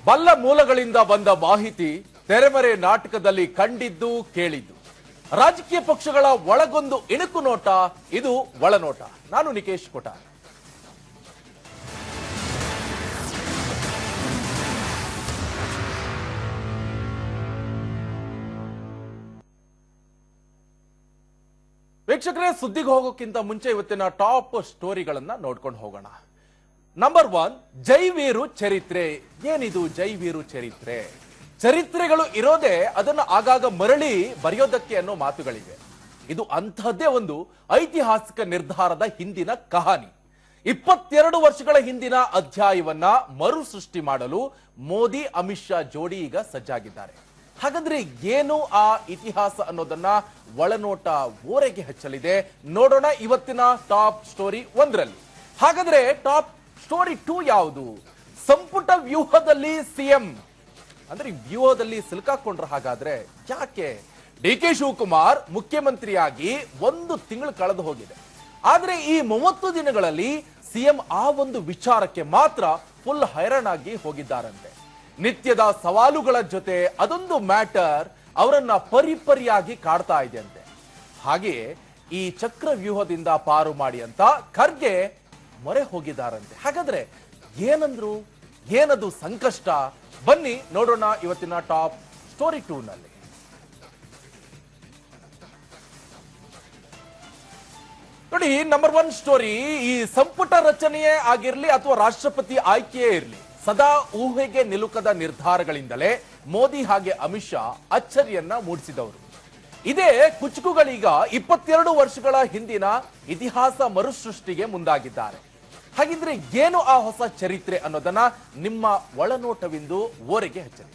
ಬಲ್ಲ ಮೂಲಗಳಿಂದ ಬಂದ ಮಾಹಿತಿ ತೆರೆಮರೆ ನಾಟಕದಲ್ಲಿ ಕಂಡಿದ್ದು ಕೇಳಿದ್ದು. ರಾಜಕೀಯ ಪಕ್ಷಗಳ ಒಳಗೊಂದು ಇಣುಕು ನೋಟ, ಇದು ಒಳನೋಟ. ನಾನು ನಿಕೇಶ್ ಕೋಟ. ವೀಕ್ಷಕರೇ, ಸುದ್ದಿಗೆ ಹೋಗೋಕ್ಕಿಂತ ಮುಂಚೆ ಇವತ್ತಿನ ಟಾಪ್ ಸ್ಟೋರಿಗಳನ್ನ ನೋಡ್ಕೊಂಡು ಹೋಗೋಣ. ನಂಬರ್ 1, ಜೈವೀರು ಚರಿತ್ರೆ. ಏನಿದು ಜೈವೀರು ಚರಿತ್ರೆ? ಚರಿತ್ರೆಗಳು ಇರೋದೇ ಅದನ್ನು ಆಗಾಗ ಮರಳಿ ಬರೆಯೋದಕ್ಕೆ ಅನ್ನೋ ಮಾತುಗಳಿವೆ. ಇದು ಅಂತಹದ್ದೇ ಒಂದು ಐತಿಹಾಸಿಕ ನಿರ್ಧಾರದ ಹಿಂದಿನ ಕಹಾನಿ. 22 ವರ್ಷಗಳ ಹಿಂದಿನ ಅಧ್ಯಾಯವನ್ನ ಮರು ಸೃಷ್ಟಿ ಮಾಡಲು ಮೋದಿ ಅಮಿತ್ ಶಾ ಜೋಡಿ ಈಗ ಸಜ್ಜಾಗಿದ್ದಾರೆ. ಹಾಗಾದ್ರೆ ಏನು ಆ ಇತಿಹಾಸ ಅನ್ನೋದನ್ನ ಒಳನೋಟ ಓರೆಗೆ ಹಚ್ಚಲಿದೆ. ನೋಡೋಣ ಇವತ್ತಿನ ಟಾಪ್ ಸ್ಟೋರಿ 1ರಲ್ಲಿ. ಹಾಗಾದ್ರೆ ಟಾಪ್ ಸ್ಟೋರಿ 2 ಯಾವುದು? ಸಂಪುಟ ವ್ಯೂಹದಲ್ಲಿ ಸಿಎಂ ಅಂದ್ರೆ ವ್ಯೂಹದಲ್ಲಿ ಸಿಲುಕಾಕೊಂಡ್ರ. ಹಾಗಾದ್ರೆ ಯಾಕೆ? ಡಿ.ಕೆ. ಶಿವಕುಮಾರ್ ಮುಖ್ಯಮಂತ್ರಿಯಾಗಿ 1 ತಿಂಗಳು ಕಳೆದು ಹೋಗಿದೆ. ಆದ್ರೆ ಈ 30 ದಿನಗಳಲ್ಲಿ ಸಿಎಂ ಆ ಒಂದು ವಿಚಾರಕ್ಕೆ ಮಾತ್ರ ಫುಲ್ ಹೈರಾಣಾಗಿ ಹೋಗಿದ್ದಾರಂತೆ. ನಿತ್ಯದ ಸವಾಲುಗಳ ಜೊತೆ ಅದೊಂದು ಮ್ಯಾಟರ್ ಅವರನ್ನ ಪರಿಪರಿಯಾಗಿ ಕಾಡ್ತಾ ಇದೆಯಂತೆ. ಹಾಗೆಯೇ ಈ ಚಕ್ರ ವ್ಯೂಹದಿಂದ ಪಾರು ಮಾಡಿ ಅಂತ ಖರ್ಗೆ ಮೊರೆ ಹೋಗಿದ್ದಾರಂತೆ. ಹಾಗಾದ್ರೆ ಏನಂದ್ರು? ಏನದು ಸಂಕಷ್ಟ? ಬನ್ನಿ ನೋಡೋಣ ಇವತ್ತಿನ ಟಾಪ್ ಸ್ಟೋರಿ 2ನಲ್ಲಿ. ನೋಡಿ, ನಂಬರ್ 1 ಸ್ಟೋರಿ. ಈ ಸಂಪುಟ ರಚನೆಯೇ ಆಗಿರ್ಲಿ ಅಥವಾ ರಾಷ್ಟ್ರಪತಿ ಆಯ್ಕೆಯೇ ಇರಲಿ, ಸದಾ ಊಹೆಗೆ ನಿಲುಕದ ನಿರ್ಧಾರಗಳಿಂದಲೇ ಮೋದಿ ಹಾಗೆ ಅಮಿತ್ ಶಾ ಅಚ್ಚರಿಯನ್ನ ಮೂಡಿಸಿದವರು. ಇದೇ ಕುಚುಕುಗಳೀಗ 22 ವರ್ಷಗಳ ಹಿಂದಿನ ಇತಿಹಾಸ ಮರುಸೃಷ್ಟಿಗೆ ಮುಂದಾಗಿದ್ದಾರೆ. ಹಾಗಿದ್ರೆ ಏನು ಆ ಹೊಸ ಚರಿತ್ರೆ ಅನ್ನೋದನ್ನ ನಿಮ್ಮ ಒಳನೋಟವಿಂದು ಓರೆಗೆ ಹಚ್ಚಲಿ.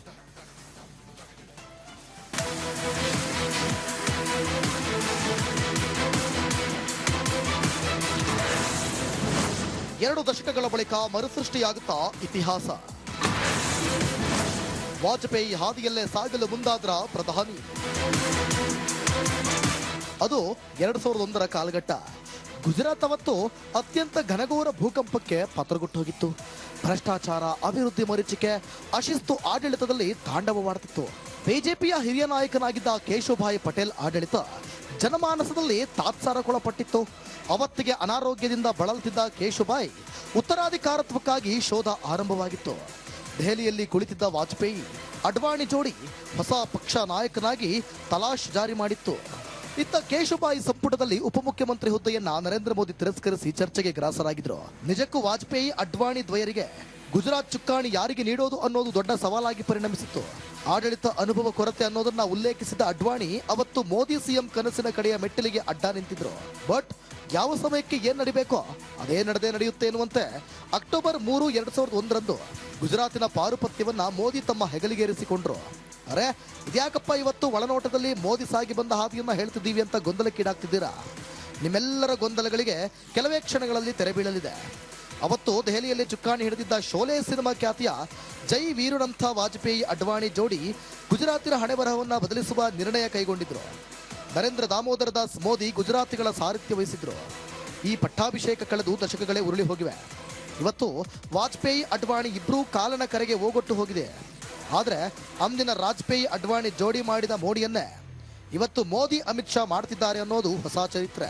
ಎರಡು ದಶಕಗಳ ಬಳಿಕ ಮರುಸೃಷ್ಟಿಯಾಗುತ್ತಾ ಇತಿಹಾಸ. ವಾಜಪೇಯಿ ಹಾದಿಯಲ್ಲೇ ಸಾಗಲು ಮುಂದಾದ್ರ ಪ್ರಧಾನಿ. ಅದು 2001ರ ಕಾಲಘಟ್ಟ. ಗುಜರಾತ್ ಅವತ್ತು ಅತ್ಯಂತ ಘನಘೋರ ಭೂಕಂಪಕ್ಕೆ ಪತ್ರಗೊಟ್ಟು ಹೋಗಿತ್ತು. ಭ್ರಷ್ಟಾಚಾರ, ಅಭಿವೃದ್ಧಿ ಮರೀಚಿಕೆ, ಅಶಿಸ್ತು ಆಡಳಿತದಲ್ಲಿ ತಾಂಡವವಾಡುತ್ತಿತ್ತು. ಬಿಜೆಪಿಯ ಹಿರಿಯ ನಾಯಕನಾಗಿದ್ದ ಕೇಶುಭಾಯಿ ಪಟೇಲ್ ಆಡಳಿತ ಜನಮಾನಸದಲ್ಲಿ ತಾತ್ಸಾರಕ್ಕೊಳಪಟ್ಟಿತ್ತು. ಅವತ್ತಿಗೆ ಅನಾರೋಗ್ಯದಿಂದ ಬಳಲುತ್ತಿದ್ದ ಕೇಶುಭಾಯಿ ಉತ್ತರಾಧಿಕಾರತ್ವಕ್ಕಾಗಿ ಶೋಧ ಆರಂಭವಾಗಿತ್ತು. ದೆಹಲಿಯಲ್ಲಿ ಕುಳಿತಿದ್ದ ವಾಜಪೇಯಿ ಅಡ್ವಾಣಿ ಜೋಡಿ ಹೊಸ ಪಕ್ಷ ನಾಯಕನಾಗಿ ತಲಾಶ್ ಜಾರಿ ಮಾಡಿತ್ತು. ಇತ್ತ ಕೇಶುಭಾಯಿ ಸಂಪುಟದಲ್ಲಿ ಉಪಮುಖ್ಯಮಂತ್ರಿ ಹುದ್ದೆಯನ್ನ ನರೇಂದ್ರ ಮೋದಿ ತಿರಸ್ಕರಿಸಿ ಚರ್ಚೆಗೆ ಗ್ರಾಸರಾಗಿದ್ರು. ನಿಜಕ್ಕೂ ವಾಜಪೇಯಿ ಅಡ್ವಾಣಿ ದ್ವಯರಿಗೆ ಗುಜರಾತ್ ಚುಕ್ಕಾಣಿ ಯಾರಿಗೆ ನೀಡೋದು ಅನ್ನೋದು ದೊಡ್ಡ ಸವಾಲಾಗಿ ಪರಿಣಮಿಸಿತ್ತು. ಆಡಳಿತ ಅನುಭವ ಕೊರತೆ ಅನ್ನೋದನ್ನ ಉಲ್ಲೇಖಿಸಿದ ಅಡ್ವಾಣಿ ಅವತ್ತು ಮೋದಿ ಸಿಎಂ ಕನಸಿನ ಕಡೆಯ ಮೆಟ್ಟಿಲಿಗೆ ಅಡ್ಡ ನಿಂತಿದ್ರು. ಬಟ್ ಯಾವ ಸಮಯಕ್ಕೆ ಏನ್ ನಡಿಬೇಕೋ ಅದೇ ನಡೆಯುತ್ತೆ ಎನ್ನುವಂತೆ ಅಕ್ಟೋಬರ್ 3, 2001ರಂದು ಗುಜರಾತಿನ ಪಾರುಪತ್ಯವನ್ನ ಮೋದಿ ತಮ್ಮ ಹೆಗಲಿಗೇರಿಸಿಕೊಂಡ್ರು. ಅರೆ, ಇದ್ಯಾಕಪ್ಪ ಇವತ್ತು ಒಳನೋಟದಲ್ಲಿ ಮೋದಿ ಸಾಗಿ ಬಂದ ಹಾದಿಯನ್ನ ಹೇಳ್ತಿದ್ದೀವಿ ಅಂತ ಗೊಂದಲಕ್ಕೀಡಾಗ್ತಿದ್ದೀರಾ? ನಿಮ್ಮೆಲ್ಲರ ಗೊಂದಲಗಳಿಗೆ ಕೆಲವೇ ಕ್ಷಣಗಳಲ್ಲಿ ತೆರೆ ಬೀಳಲಿದೆ. ಅವತ್ತು ದೆಹಲಿಯಲ್ಲಿ ಚುಕ್ಕಾಣಿ ಹಿಡಿದಿದ್ದ ಶೋಲೆ ಸಿನಿಮಾ ಖ್ಯಾತಿಯ ಜೈ ವೀರುನಂಥ ವಾಜಪೇಯಿ ಅಡ್ವಾಣಿ ಜೋಡಿ ಗುಜರಾತಿನ ಹಣೆಬರಹವನ್ನ ಬದಲಿಸುವ ನಿರ್ಣಯ ಕೈಗೊಂಡಿದ್ರು. ನರೇಂದ್ರ ದಾಮೋದರ ದಾಸ್ ಮೋದಿ ಗುಜರಾತಿಗಳ ಸಾರಥ್ಯ ವಹಿಸಿದ್ರು. ಈ ಪಟ್ಟಾಭಿಷೇಕ ಕಳೆದು ದಶಕಗಳೇ ಉರುಳಿ ಹೋಗಿವೆ. ಇವತ್ತು ವಾಜಪೇಯಿ ಅಡ್ವಾಣಿ ಇಬ್ರೂ ಕಾಲನ ಕರೆಗೆ ಓಗೊಟ್ಟು ಹೋಗಿದೆ. ಆದ್ರೆ ಅಂದಿನ ವಾಜಪೇಯಿ ಅಡ್ವಾಣಿ ಜೋಡಿ ಮಾಡಿದ ಮೋಡಿಯನ್ನೇ ಇವತ್ತು ಮೋದಿ ಅಮಿತ್ ಶಾ ಮಾಡ್ತಿದ್ದಾರೆ ಅನ್ನೋದು ಹೊಸ ಚರಿತ್ರೆ.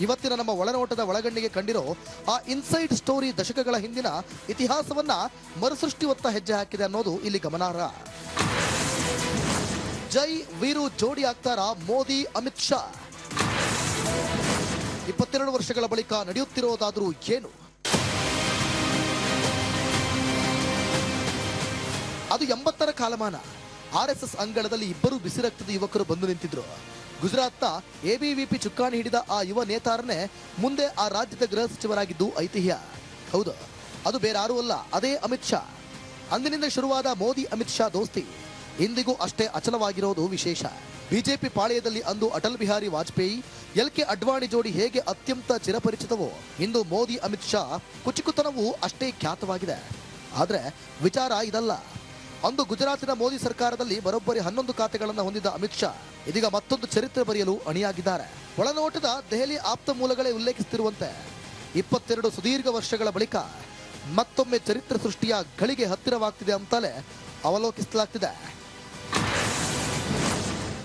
ಇವತ್ತಿನ ನಮ್ಮ ಒಳನೋಟದ ಒಳಗಣ್ಣಿಗೆ ಕಂಡಿರೋ ಆ ಇನ್ಸೈಡ್ ಸ್ಟೋರಿ ದಶಕಗಳ ಹಿಂದಿನ ಇತಿಹಾಸವನ್ನ ಮರುಸೃಷ್ಟಿಯತ್ತ ಹೆಜ್ಜೆ ಹಾಕಿದೆ ಅನ್ನೋದು ಇಲ್ಲಿ ಗಮನಾರ್ಹ. ಜೈ ವೀರು ಜೋಡಿ ಆಗ್ತಾರಾ ಮೋದಿ ಅಮಿತ್ ಶಾ? 22 ವರ್ಷಗಳ ಬಳಿಕ ನಡೆಯುತ್ತಿರೋದಾದ್ರೂ ಏನು? ಅದು 80ರ ಕಾಲಮಾನ. RSS ಅಂಗಳದಲ್ಲಿ ಇಬ್ಬರು ಬಿಸಿ ರಕ್ತದ ಯುವಕರು ಬಂದು ನಿಂತಿದ್ರು. ಗುಜರಾತ್ನ ABVP ಚುಕ್ಕಾಣಿ ಹಿಡಿದ ಆ ಯುವ ನೇತಾರನೇ ಮುಂದೆ ಆ ರಾಜ್ಯದ ಗೃಹ ಸಚಿವರಾಗಿದ್ದು ಐತಿಹ್ಯ. ಹೌದು, ಅದು ಬೇರಾರೂ ಅಲ್ಲ, ಅದೇ ಅಮಿತ್ ಶಾ. ಅಂದಿನಿಂದ ಶುರುವಾದ ಮೋದಿ ಅಮಿತ್ ಶಾ ದೋಸ್ತಿ ಇಂದಿಗೂ ಅಷ್ಟೇ ಅಚಲವಾಗಿರೋದು ವಿಶೇಷ. ಬಿಜೆಪಿ ಪಾಳೆಯದಲ್ಲಿ ಅಂದು ಅಟಲ್ ಬಿಹಾರಿ ವಾಜಪೇಯಿ, LK ಅಡ್ವಾಣಿ ಜೋಡಿ ಹೇಗೆ ಅತ್ಯಂತ ಚಿರಪರಿಚಿತವೋ, ಇಂದು ಮೋದಿ ಅಮಿತ್ ಶಾ ಕುಚುಕುತನವೂ ಅಷ್ಟೇ ಖ್ಯಾತವಾಗಿದೆ. ಆದ್ರೆ ವಿಚಾರ ಇದಲ್ಲ. ಅಂದು ಗುಜರಾತಿನ ಮೋದಿ ಸರ್ಕಾರದಲ್ಲಿ ಬರೋಬ್ಬರಿ 11 ಖಾತೆಗಳನ್ನು ಹೊಂದಿದ್ದ ಅಮಿತ್ ಶಾ ಇದೀಗ ಮತ್ತೊಂದು ಚರಿತ್ರೆ ಬರೆಯಲು ಅಣಿಯಾಗಿದ್ದಾರೆ. ಒಳನೋಟದ ದೆಹಲಿ ಆಪ್ತ ಮೂಲಗಳೇ ಉಲ್ಲೇಖಿಸುತ್ತಿರುವಂತೆ 22 ಸುದೀರ್ಘ ವರ್ಷಗಳ ಬಳಿಕ ಮತ್ತೊಮ್ಮೆ ಚರಿತ್ರೆ ಸೃಷ್ಟಿಯ ಗಳಿಗೆ ಹತ್ತಿರವಾಗ್ತಿದೆ ಅಂತಲೇ ಅವಲೋಕಿಸಲಾಗ್ತಿದೆ.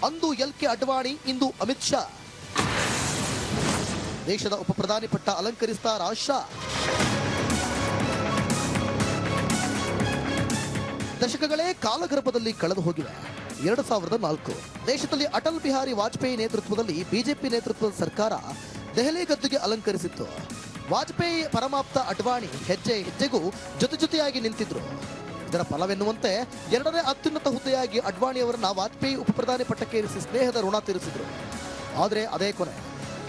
ಅಂದು LK ಅಡ್ವಾಣಿ, ಇಂದು ಅಮಿತ್ ಶಾ. ದೇಶದ ಉಪ ಪ್ರಧಾನಿ ಪಟ್ಟ ಅಲಂಕರಿಸ್ತಾರ ಶಾ. ದಶಕಗಳೇ ಕಾಲಗರ್ಭದಲ್ಲಿ ಕಳೆದು ಹೋಗಿವೆ. 2004 ದೇಶದಲ್ಲಿ ಅಟಲ್ ಬಿಹಾರಿ ವಾಜಪೇಯಿ ನೇತೃತ್ವದಲ್ಲಿ ಬಿಜೆಪಿ ನೇತೃತ್ವದ ಸರ್ಕಾರ ದೆಹಲಿ ಗದ್ದುಗೆ ಅಲಂಕರಿಸಿತ್ತು. ವಾಜಪೇಯಿ ಪರಮಾಪ್ತ ಅಡ್ವಾಣಿ ಹೆಜ್ಜೆ ಹೆಜ್ಜೆಗೂ ಜೊತೆಯಾಗಿ ನಿಂತಿದ್ರು. ಇದರ ಫಲವೆನ್ನುವಂತೆ ಎರಡನೇ ಅತ್ಯುನ್ನತ ಹುದ್ದೆಯಾಗಿ ಅಡ್ವಾಣಿಯವರನ್ನ ವಾಜಪೇಯಿ ಉಪ ಪ್ರಧಾನಿ ಪಟ್ಟಕ್ಕೆ ಇರಿಸಿ ಸ್ನೇಹದ ಋಣ ತೀರಿಸಿದ್ರು. ಆದರೆ ಅದೇ ಕೊನೆ.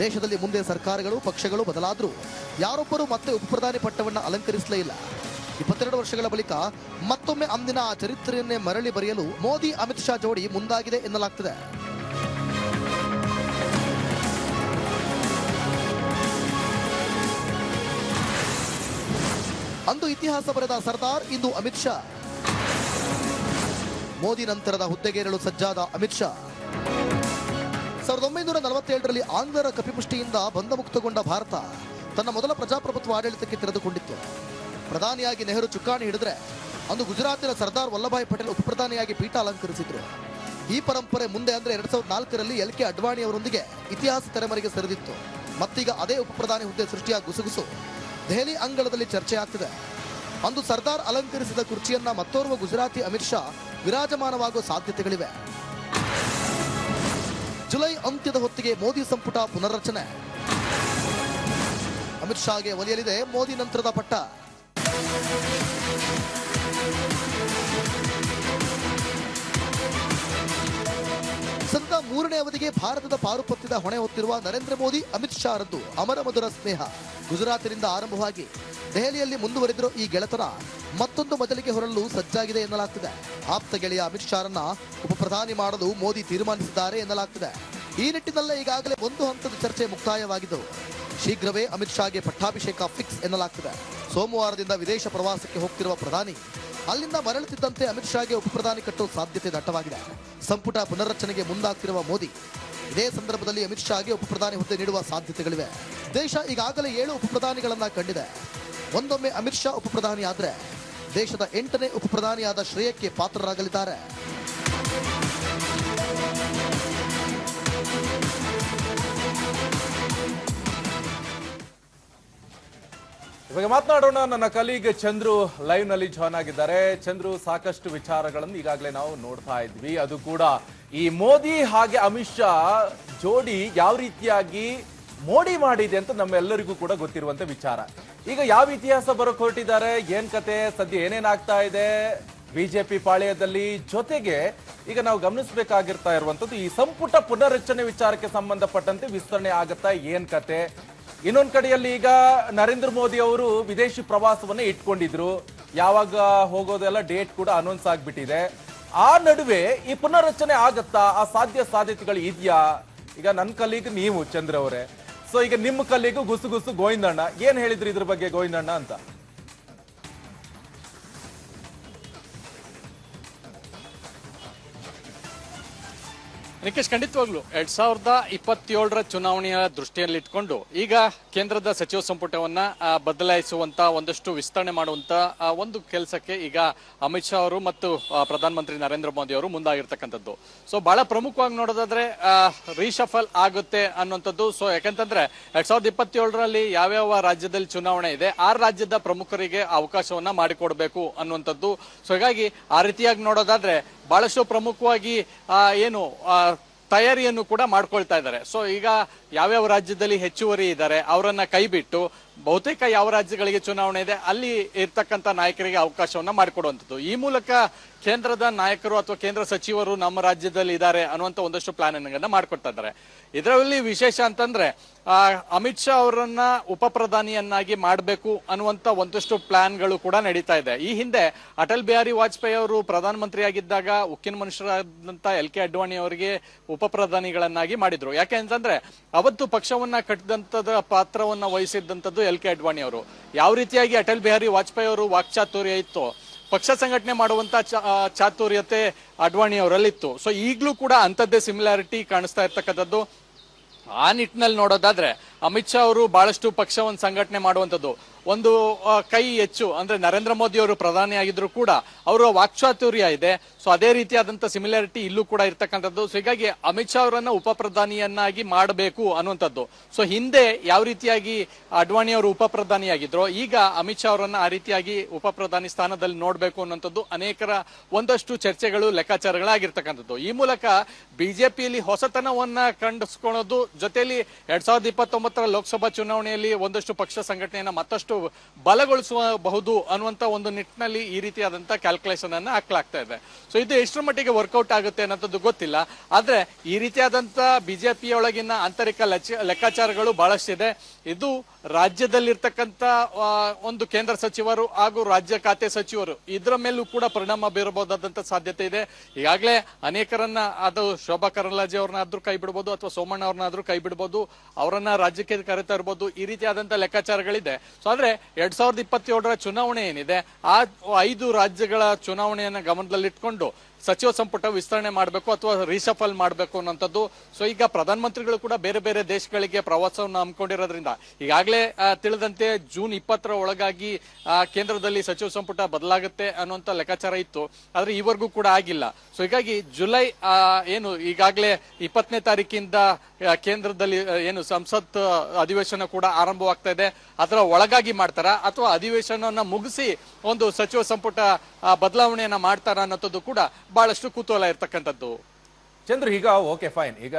ದೇಶದಲ್ಲಿ ಮುಂದೆ ಸರ್ಕಾರಗಳು ಪಕ್ಷಗಳು ಬದಲಾದರೂ ಯಾರೊಬ್ಬರೂ ಮತ್ತೆ ಉಪ ಪ್ರಧಾನಿ ಪಟ್ಟವನ್ನು ಅಲಂಕರಿಸಲೇ ಇಲ್ಲ. 22 ವರ್ಷಗಳ ಬಳಿಕ ಮತ್ತೊಮ್ಮೆ ಅಂದಿನ ಆ ಚರಿತ್ರೆಯನ್ನೇ ಮರಳಿ ಬರೆಯಲು ಮೋದಿ ಅಮಿತ್ ಶಾ ಜೋಡಿ ಮುಂದಾಗಿದೆ ಎನ್ನಲಾಗ್ತಿದೆ. ಅಂದು ಇತಿಹಾಸ ಬರೆದ ಸರ್ದಾರ್, ಇಂದು ಅಮಿತ್ ಶಾ. ಮೋದಿ ನಂತರದ ಹುದ್ದೆಗೇರಲು ಸಜ್ಜಾದ ಅಮಿತ್ ಶಾ. 1947ರಲ್ಲಿ ಆಂಗ್ಲರ ಕಪಿಮುಷ್ಟಿಯಿಂದ ಬಂಧಮುಕ್ತಗೊಂಡ ಭಾರತ ತನ್ನ ಮೊದಲ ಪ್ರಜಾಪ್ರಭುತ್ವ ಆಡಳಿತಕ್ಕೆ ತೆರೆದುಕೊಂಡಿತ್ತು. ಪ್ರಧಾನಿಯಾಗಿ ನೆಹರು ಚುಕ್ಕಾಣಿ ಹಿಡಿದ್ರೆ ಅಂದು ಗುಜರಾತಿನ ಸರ್ದಾರ್ ವಲ್ಲಭಾಯ್ ಪಟೇಲ್ ಉಪ ಪ್ರಧಾನಿಯಾಗಿ ಪೀಠ ಅಲಂಕರಿಸಿದ್ರು. ಈ ಪರಂಪರೆ ಮುಂದೆ ಅಂದ್ರೆ 2004ರಲ್ಲಿ LK ಅಡ್ವಾಣಿ ಅವರೊಂದಿಗೆ ಇತಿಹಾಸ ತೆರೆಮರೆಗೆ ಸರಿದಿತ್ತು. ಮತ್ತೀಗ ಅದೇ ಉಪ ಪ್ರಧಾನಿ ಹುದ್ದೆ ಸೃಷ್ಟಿಯ ಗುಸುಗುಸು ದೆಹಲಿ ಅಂಗಳದಲ್ಲಿ ಚರ್ಚೆ ಆಗ್ತಿದೆ. ಅಂದು ಸರ್ದಾರ್ ಅಲಂಕರಿಸಿದ ಕುರ್ಚಿಯನ್ನ ಮತ್ತೋರ್ವ ಗುಜರಾತಿ ಅಮಿತ್ ಶಾ ವಿರಾಜಮಾನವಾಗುವ ಸಾಧ್ಯತೆಗಳಿವೆ. ಜುಲೈ ಅಂತ್ಯದ ಹೊತ್ತಿಗೆ ಮೋದಿ ಸಂಪುಟ ಪುನರ್ರಚನೆ. ಅಮಿತ್ ಶಾಗೆ ಒಲಿಯಲಿದೆ ಮೋದಿ ನಂತರದ ಪಟ್ಟ. ಸತತ 3ನೇ ಅವಧಿಗೆ ಭಾರತದ ಪಾರುಪತ್ಯದ ಹೊಣೆ ಹೊತ್ತಿರುವ ನರೇಂದ್ರ ಮೋದಿ ಅಮಿತ್ ಶಾ ರದ್ದು ಅಮರ ಮಧುರ ಸ್ನೇಹ. ಗುಜರಾತಿನಿಂದ ಆರಂಭವಾಗಿ ದೆಹಲಿಯಲ್ಲಿ ಮುಂದುವರೆದಿರೋ ಈ ಗೆಳೆತನ ಮತ್ತೊಂದು ಮಜಲಿಗೆ ಹೊರಲು ಸಜ್ಜಾಗಿದೆ ಎನ್ನಲಾಗ್ತಿದೆ. ಆಪ್ತ ಗೆಳೆಯ ಅಮಿತ್ ಶಾರನ್ನ ಉಪ ಪ್ರಧಾನಿ ಮಾಡಲು ಮೋದಿ ತೀರ್ಮಾನಿಸಿದ್ದಾರೆ ಎನ್ನಲಾಗ್ತಿದೆ. ಈ ನಿಟ್ಟಿನಲ್ಲೇ ಈಗಾಗಲೇ ಒಂದು ಹಂತದ ಚರ್ಚೆ ಮುಕ್ತಾಯವಾಗಿದ್ದು ಶೀಘ್ರವೇ ಅಮಿತ್ ಶಾಗೆ ಪಟ್ಟಾಭಿಷೇಕ ಫಿಕ್ಸ್ ಎನ್ನಲಾಗ್ತಿದೆ. ಸೋಮವಾರದಿಂದ ವಿದೇಶ ಪ್ರವಾಸಕ್ಕೆ ಹೋಗ್ತಿರುವ ಪ್ರಧಾನಿ ಅಲ್ಲಿಂದ ಮರಳುತ್ತಿದ್ದಂತೆ ಅಮಿತ್ ಶಾಗೆ ಉಪ ಪ್ರಧಾನಿ ಕಟ್ಟುವ ಸಾಧ್ಯತೆ ದಟ್ಟವಾಗಿದೆ. ಸಂಪುಟ ಪುನರ್ರಚನೆಗೆ ಮುಂದಾಗ್ತಿರುವ ಮೋದಿ ಇದೇ ಸಂದರ್ಭದಲ್ಲಿ ಅಮಿತ್ ಶಾಗೆ ಉಪ ಪ್ರಧಾನಿ ಹುದ್ದೆ ನೀಡುವ ಸಾಧ್ಯತೆಗಳಿವೆ. ದೇಶ ಈಗಾಗಲೇ 7 ಉಪ ಪ್ರಧಾನಿಗಳನ್ನ ಕಂಡಿದೆ. ಒಂದೊಮ್ಮೆ ಅಮಿತ್ ಶಾ ಉಪ ಪ್ರಧಾನಿ ಆದ್ರೆ ದೇಶದ 8ನೇ ಉಪ ಪ್ರಧಾನಿಯಾದ ಶ್ರೇಯಕ್ಕೆ ಪಾತ್ರರಾಗಲಿದ್ದಾರೆ. ಇವಾಗ ಮಾತನಾಡೋಣ. ನನ್ನ ಕಲೀಗ್ ಚಂದ್ರು ಲೈವ್ ನಲ್ಲಿ ಜಾಯ್ನ್ ಆಗಿದ್ದಾರೆ. ಚಂದ್ರು, ಸಾಕಷ್ಟು ವಿಚಾರಗಳನ್ನು ಈಗಾಗಲೇ ನಾವು ನೋಡ್ತಾ ಇದ್ವಿ. ಅದು ಕೂಡ ಈ ಮೋದಿ ಹಾಗೆ ಅಮಿತ್ ಶಾ ಜೋಡಿ ಯಾವ ರೀತಿಯಾಗಿ ಮೋಡಿ ಮಾಡಿದೆ ಅಂತ ನಮ್ಮೆಲ್ಲರಿಗೂ ಕೂಡ ಗೊತ್ತಿರುವಂತ ವಿಚಾರ. ಈಗ ಯಾವ ಇತಿಹಾಸ ಬರೋಕ್ ಹೊರಟಿದ್ದಾರೆ, ಏನ್ ಕತೆ, ಸದ್ಯ ಏನೇನಾಗ್ತಾ ಇದೆ ಬಿಜೆಪಿ ಪಾಳ್ಯದಲ್ಲಿ, ಜೊತೆಗೆ ಈಗ ನಾವು ಗಮನಿಸಬೇಕಾಗಿರ್ತಾ ಇರುವಂತದ್ದು ಈ ಸಂಪುಟ ಪುನರ್ರಚನೆ ವಿಚಾರಕ್ಕೆ ಸಂಬಂಧಪಟ್ಟಂತೆ ವಿಸ್ತರಣೆ ಆಗತ್ತಾ, ಏನ್ ಕತೆ. ಇನ್ನೊಂದ್ ಕಡೆಯಲ್ಲಿ ಈಗ ನರೇಂದ್ರ ಮೋದಿ ಅವರು ವಿದೇಶಿ ಪ್ರವಾಸವನ್ನ ಇಟ್ಕೊಂಡಿದ್ರು. ಯಾವಾಗ ಹೋಗೋದೆಲ್ಲ ಡೇಟ್ ಕೂಡ ಅನೌನ್ಸ್ ಆಗ್ಬಿಟ್ಟಿದೆ. ಆ ನಡುವೆ ಈ ಪುನರ್ರಚನೆ ಆಗತ್ತಾ, ಆ ಸಾಧ್ಯತೆಗಳು ಇದೆಯಾ? ಈಗ ನನ್ನ ಕಲೀಗ್ ನೀವು ಚಂದ್ರ ಅವರೇ, ಸೊ ಈಗ ನಿಮ್ಮ ಕಲೀಗು ಗುಸುಗುಸು ಗೋವಿಂದಣ್ಣ ಏನ್ ಹೇಳಿದ್ರು ಇದ್ರ ಬಗ್ಗೆ ಗೋವಿಂದಣ್ಣ ಅಂತ? ನಿಕೇಶ್, ಖಂಡಿತವಾಗ್ಲು 2027ರ ಚುನಾವಣೆಯ ದೃಷ್ಟಿಯಲ್ಲಿಟ್ಕೊಂಡು ಈಗ ಕೇಂದ್ರದ ಸಚಿವ ಸಂಪುಟವನ್ನ ಬದಲಾಯಿಸುವಂತ, ಒಂದಷ್ಟು ವಿಸ್ತರಣೆ ಮಾಡುವಂತ ಒಂದು ಕೆಲಸಕ್ಕೆ ಈಗ ಅಮಿತ್ ಶಾ ಅವರು ಮತ್ತು ಪ್ರಧಾನಮಂತ್ರಿ ನರೇಂದ್ರ ಮೋದಿ ಅವರು ಮುಂದಾಗಿರ್ತಕ್ಕಂಥದ್ದು. ಸೊ ಬಹಳ ಪ್ರಮುಖವಾಗಿ ನೋಡೋದಾದ್ರೆ ರೀಶಫಲ್ ಆಗುತ್ತೆ ಅನ್ನುವಂಥದ್ದು. ಸೊ ಯಾಕಂತಂದ್ರೆ 2027ರಲ್ಲಿ ಯಾವ್ಯಾವ ರಾಜ್ಯದಲ್ಲಿ ಚುನಾವಣೆ ಇದೆ ಆ ರಾಜ್ಯದ ಪ್ರಮುಖರಿಗೆ ಅವಕಾಶವನ್ನ ಮಾಡಿಕೊಡ್ಬೇಕು ಅನ್ನುವಂಥದ್ದು. ಸೊ ಹೀಗಾಗಿ ಆ ರೀತಿಯಾಗಿ ನೋಡೋದಾದ್ರೆ ಬಹಳಷ್ಟು ಪ್ರಮುಖವಾಗಿ ಏನು ತಯಾರಿಯನ್ನು ಕೂಡ ಮಾಡ್ಕೊಳ್ತಾ ಇದ್ದಾರೆ. ಸೊ ಈಗ ಯಾವ್ಯಾವ ರಾಜ್ಯದಲ್ಲಿ ಹೆಚ್ಚುವರಿ ಇದ್ದಾರೆ ಅವರನ್ನ ಕೈ ಬಿಟ್ಟು ಬಹುತೇಕ ಯಾವ ರಾಜ್ಯಗಳಿಗೆ ಚುನಾವಣೆ ಇದೆ ಅಲ್ಲಿ ಇರ್ತಕ್ಕಂಥ ನಾಯಕರಿಗೆ ಅವಕಾಶವನ್ನ ಮಾಡಿಕೊಡುವಂಥದ್ದು. ಈ ಮೂಲಕ ಕೇಂದ್ರದ ನಾಯಕರು ಅಥವಾ ಕೇಂದ್ರ ಸಚಿವರು ನಮ್ಮ ರಾಜ್ಯದಲ್ಲಿ ಇದ್ದಾರೆ ಅನ್ನುವಂಥ ಒಂದಷ್ಟು ಪ್ಲಾನ್ ಅನ್ನ ಮಾಡ್ಕೊಡ್ತಾ ಇದ್ದಾರೆ. ಇದರಲ್ಲಿ ವಿಶೇಷ ಅಂತಂದ್ರೆ ಅಮಿತ್ ಶಾ ಅವರನ್ನ ಉಪ ಪ್ರಧಾನಿಯನ್ನಾಗಿ ಮಾಡಬೇಕು ಅನ್ನುವಂತ ಒಂದಷ್ಟು ಪ್ಲಾನ್ಗಳು ಕೂಡ ನಡೀತಾ ಇದೆ. ಈ ಹಿಂದೆ ಅಟಲ್ ಬಿಹಾರಿ ವಾಜಪೇಯಿ ಅವರು ಪ್ರಧಾನಮಂತ್ರಿ ಆಗಿದ್ದಾಗ ಉಕ್ಕಿನ ಮನುಷ್ಯರಾದಂತ LK ಅಡ್ವಾಣಿ ಅವರಿಗೆ ಉಪ ಪ್ರಧಾನಿಗಳನ್ನಾಗಿ ಮಾಡಿದ್ರು. ಯಾಕೆ ಅಂತಂದ್ರೆ ಅವತ್ತು ಪಕ್ಷವನ್ನ ಕಟ್ಟಿದಂತದ ಪಾತ್ರವನ್ನ ವಹಿಸಿದ್ದಂಥದ್ದು LK ಅಡ್ವಾಣಿ ಅವರು. ಯಾವ ರೀತಿಯಾಗಿ ಅಟಲ್ ಬಿಹಾರಿ ವಾಜಪೇಯಿ ಅವರು ವಾಕ್ಚಾತುರ್ಯ ಇತ್ತು, ಪಕ್ಷ ಸಂಘಟನೆ ಮಾಡುವಂತ ಚಾತುರ್ಯತೆ ಅಡ್ವಾಣಿ ಅವರಲ್ಲಿತ್ತು. ಸೊ ಈಗಲೂ ಕೂಡ ಅಂತದ್ದೇ ಸಿಮಿಲಾರಿಟಿ ಕಾಣಿಸ್ತಾ ಇರ್ತಕ್ಕಂಥದ್ದು. ಆ ನಿಟ್ಟಿನಲ್ಲಿ ನೋಡೋದಾದ್ರೆ ಅಮಿತ್ ಶಾ ಅವರು ಬಹಳಷ್ಟು ಪಕ್ಷವನ್ನು ಸಂಘಟನೆ ಮಾಡುವಂಥದ್ದು, ಒಂದು ಕೈ ಹೆಚ್ಚು ಅಂದ್ರೆ ನರೇಂದ್ರ ಮೋದಿ ಅವರು ಪ್ರಧಾನಿ ಆಗಿದ್ರು ಕೂಡ ಅವರ ವಾಕ್ಚಾತುರ್ಯ ಇದೆ. ಸೊ ಅದೇ ರೀತಿಯಾದಂತ ಸಿಮಿಲಾರಿಟಿ ಇಲ್ಲೂ ಕೂಡ ಇರ್ತಕ್ಕಂಥದ್ದು. ಸೊ ಹೀಗಾಗಿ ಅಮಿತ್ ಶಾ ಅವರನ್ನ ಉಪ ಪ್ರಧಾನಿಯನ್ನಾಗಿ ಮಾಡಬೇಕು ಅನ್ನುವಂಥದ್ದು. ಸೊ ಹಿಂದೆ ಯಾವ ರೀತಿಯಾಗಿ ಅಡ್ವಾಣಿ ಅವರು ಉಪ ಪ್ರಧಾನಿಯಾಗಿದ್ರು, ಈಗ ಅಮಿತ್ ಶಾ ಅವರನ್ನ ಆ ರೀತಿಯಾಗಿ ಉಪ ಪ್ರಧಾನಿ ಸ್ಥಾನದಲ್ಲಿ ನೋಡ್ಬೇಕು ಅನ್ನುವಂಥದ್ದು ಅನೇಕರ ಒಂದಷ್ಟು ಚರ್ಚೆಗಳು ಲೆಕ್ಕಾಚಾರಗಳಾಗಿರ್ತಕ್ಕಂಥದ್ದು. ಈ ಮೂಲಕ ಬಿಜೆಪಿಯಲ್ಲಿ ಹೊಸತನವನ್ನ ಕಂಡಿಸ್ಕೊಳ್ಳೋದು ಜೊತೆಯಲ್ಲಿ 2029 ಲೋಕಸಭಾ ಚುನಾವಣೆಯಲ್ಲಿ ಒಂದಷ್ಟು ಪಕ್ಷ ಸಂಘಟನೆಯನ್ನ ಮತ್ತಷ್ಟು ಬಲಗೊಳಿಸಬಹುದು ಅನ್ನುವಂತ ಒಂದು ನಿಟ್ಟಿನಲ್ಲಿ ಈ ರೀತಿಯಾದಂತಹ ಕ್ಯಾಲ್ಕುಲೇಷನ್ ಅನ್ನ ಹಾಕಲಾಗ್ತಾ ಇದೆ. ಸೊ ಇದು ಎಷ್ಟರ ಮಟ್ಟಿಗೆ ವರ್ಕೌಟ್ ಆಗುತ್ತೆ ಅನ್ನೋದು ಗೊತ್ತಿಲ್ಲ. ಆದ್ರೆ ಈ ರೀತಿಯಾದಂತ ಬಿಜೆಪಿಯೊಳಗಿನ ಆಂತರಿಕ ಲೆಕ್ಕಾಚಾರಗಳು ಬಹಳಷ್ಟಿದೆ. ಇದು ರಾಜ್ಯದಲ್ಲಿರ್ತಕ್ಕಂಥ ಒಂದು ಕೇಂದ್ರ ಸಚಿವರು ಹಾಗೂ ರಾಜ್ಯ ಖಾತೆ ಸಚಿವರು ಇದರ ಮೇಲೂ ಕೂಡ ಪರಿಣಾಮ ಬೀರಬಹುದಾದಂತ ಸಾಧ್ಯತೆ ಇದೆ. ಈಗಾಗಲೇ ಅನೇಕರನ್ನ ಅದು ಶೋಭಾ ಕರಂದ್ಲಾಜೆ ಅವ್ರನ್ನಾದ್ರೂ ಕೈ ಬಿಡಬಹುದು ಅಥವಾ ಸೋಮಣ್ಣ ಅವ್ರನ್ನಾದ್ರೂ ಕೈ ಬಿಡಬಹುದು, ಅವರನ್ನ ರಾಜ್ಯಕ್ಕೆ ಕರೆತಾ ಇರಬಹುದು, ಈ ರೀತಿಯಾದಂತ ಲೆಕ್ಕಾಚಾರಗಳಿದೆ. ಸೊ ಆದ್ರೆ 2027 ಚುನಾವಣೆ ಏನಿದೆ ಆ 5 ರಾಜ್ಯಗಳ ಚುನಾವಣೆಯನ್ನ ಗಮನದಲ್ಲಿಟ್ಕೊಂಡು ಸಚಿವ ಸಂಪುಟ ವಿಸ್ತರಣೆ ಮಾಡಬೇಕು ಅಥವಾ ರೀಶಫಲ್ ಮಾಡಬೇಕು ಅನ್ನೋಂಥದ್ದು. ಸೊ ಈಗ ಪ್ರಧಾನಮಂತ್ರಿಗಳು ಕೂಡ ಬೇರೆ ಬೇರೆ ದೇಶಗಳಿಗೆ ಪ್ರವಾಸವನ್ನು ಹಮ್ಮಿಕೊಂಡಿರೋದ್ರಿಂದ ಈಗಾಗಲೇ ತಿಳಿದಂತೆ ಜೂನ್ 20 ಒಳಗಾಗಿ ಕೇಂದ್ರದಲ್ಲಿ ಸಚಿವ ಸಂಪುಟ ಬದಲಾಗುತ್ತೆ ಅನ್ನುವಂತ ಲೆಕ್ಕಾಚಾರ ಇತ್ತು. ಆದ್ರೆ ಈವರೆಗೂ ಕೂಡ ಆಗಿಲ್ಲ. ಸೊ ಹೀಗಾಗಿ ಜುಲೈ ಏನು ಈಗಾಗಲೇ 20ನೇ ತಾರೀಕಿಂದ ಕೇಂದ್ರದಲ್ಲಿ ಏನು ಸಂಸತ್ ಅಧಿವೇಶನ ಕೂಡ ಆರಂಭವಾಗ್ತಾ ಇದೆ, ಅದರ ಒಳಗಾಗಿ ಮಾಡ್ತಾರ ಅಥವಾ ಅಧಿವೇಶನವನ್ನ ಮುಗಿಸಿ ಒಂದು ಸಚಿವ ಸಂಪುಟ ಬದಲಾವಣೆಯನ್ನ ಮಾಡ್ತಾರ ಅನ್ನೋದು ಕೂಡ ಬಹಳಷ್ಟು ಕುತೂಹಲ ಇರ್ತಕ್ಕಂಥದ್ದು. ಚಂದ್ರು, ಈಗ ಓಕೆ ಫೈನ್, ಈಗ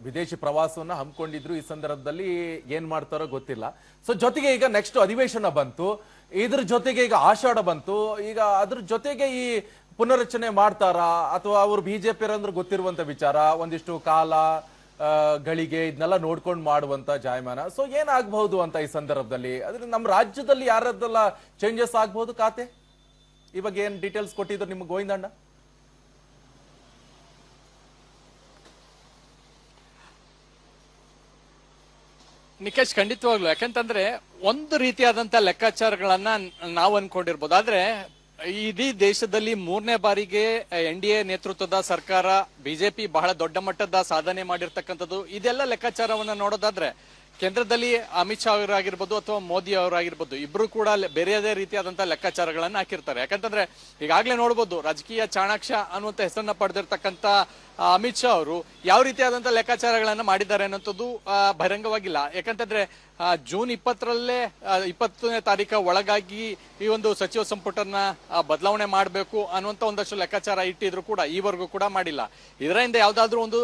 ವಿದೇಶಿ ಪ್ರವಾಸವನ್ನ ಹಮ್ಮಿಕೊಂಡಿದ್ರು, ಈ ಸಂದರ್ಭದಲ್ಲಿ ಏನ್ ಮಾಡ್ತಾರೋ ಗೊತ್ತಿಲ್ಲ. ಸೊ ಜೊತೆಗೆ ಈಗ ನೆಕ್ಸ್ಟ್ ಅಧಿವೇಶನ ಬಂತು, ಇದ್ರ ಜೊತೆಗೆ ಈಗ ಆಷಾಢ ಬಂತು, ಈಗ ಅದ್ರ ಜೊತೆಗೆ ಈ ಪುನರಚನೆ ಮಾಡ್ತಾರಾ ಅಥವಾ ಅವರು ಬಿಜೆಪಿ ಅಂದ್ರೆ ಗೊತ್ತಿರುವಂತ ವಿಚಾರ, ಒಂದಿಷ್ಟು ಕಾಲ ಗಳಿಗೆ ಇದನ್ನೆಲ್ಲ ನೋಡ್ಕೊಂಡು ಮಾಡುವಂತ ಜಾಯಮಾನ. ಸೊ ಏನಾಗಬಹುದು ಅಂತ ಈ ಸಂದರ್ಭದಲ್ಲಿ, ಅದ್ರ ನಮ್ಮ ರಾಜ್ಯದಲ್ಲಿ ಯಾರದ್ದೆಲ್ಲ ಚೇಂಜಸ್ ಆಗ್ಬಹುದು ಖಾತೆ, ಇವಾಗ ಏನ್ ಡೀಟೇಲ್ಸ್ ಕೊಟ್ಟಿದ್ರು ನಿಮ್ಗೆ ಗೋವಿಂದಣ್ಣ? ನಿಕೇಶ್, ಖಂಡಿತವಾಗ್ಲು. ಯಾಕಂತಂದ್ರೆ ಒಂದು ರೀತಿಯಾದಂತ ಲೆಕ್ಕಾಚಾರಗಳನ್ನ ನಾವು ಅನ್ಕೊಂಡಿರ್ಬೋದು. ಆದ್ರೆ ಇಡೀ ದೇಶದಲ್ಲಿ 3ನೇ ಬಾರಿಗೆ NDA ನೇತೃತ್ವದ ಸರ್ಕಾರ ಬಿಜೆಪಿ ಬಹಳ ದೊಡ್ಡ ಮಟ್ಟದ ಸಾಧನೆ ಮಾಡಿರ್ತಕ್ಕಂಥದ್ದು. ಇದೆಲ್ಲ ಲೆಕ್ಕಾಚಾರವನ್ನ ನೋಡೋದಾದ್ರೆ ಕೇಂದ್ರದಲ್ಲಿ ಅಮಿತ್ ಶಾ ಅವರಾಗಿರ್ಬೋದು ಅಥವಾ ಮೋದಿ ಅವರಾಗಿರ್ಬೋದು ಇಬ್ರು ಕೂಡ ಬೇರೆಯದೇ ರೀತಿಯಾದಂತಹ ಲೆಕ್ಕಾಚಾರಗಳನ್ನ ಹಾಕಿರ್ತಾರೆ. ಯಾಕಂತಂದ್ರೆ ಈಗಾಗಲೇ ನೋಡ್ಬೋದು ರಾಜಕೀಯ ಚಾಣಾಕ್ಷ ಅನ್ನುವಂತ ಹೆಸರನ್ನ ಪಡೆದಿರ್ತಕ್ಕಂಥ ಅಮಿತ್ ಶಾ ಅವರು ಯಾವ ರೀತಿಯಾದಂತಹ ಲೆಕ್ಕಾಚಾರಗಳನ್ನ ಮಾಡಿದ್ದಾರೆ ಅನ್ನೋಂಥದ್ದು ಬಹಿರಂಗವಾಗಿಲ್ಲ. ಯಾಕಂತಂದ್ರೆ ಜೂನ್ 20ರಲ್ಲೇ 20ನೇ ತಾರೀಕ ಒಳಗಾಗಿ ಈ ಒಂದು ಸಚಿವ ಸಂಪುಟನ ಬದಲಾವಣೆ ಮಾಡಬೇಕು ಅನ್ನುವಂತ ಒಂದಷ್ಟು ಲೆಕ್ಕಾಚಾರ ಇಟ್ಟಿದ್ರು ಕೂಡ ಈವರೆಗೂ ಕೂಡ ಮಾಡಿಲ್ಲ. ಇದರಿಂದ ಯಾವ್ದಾದ್ರು ಒಂದು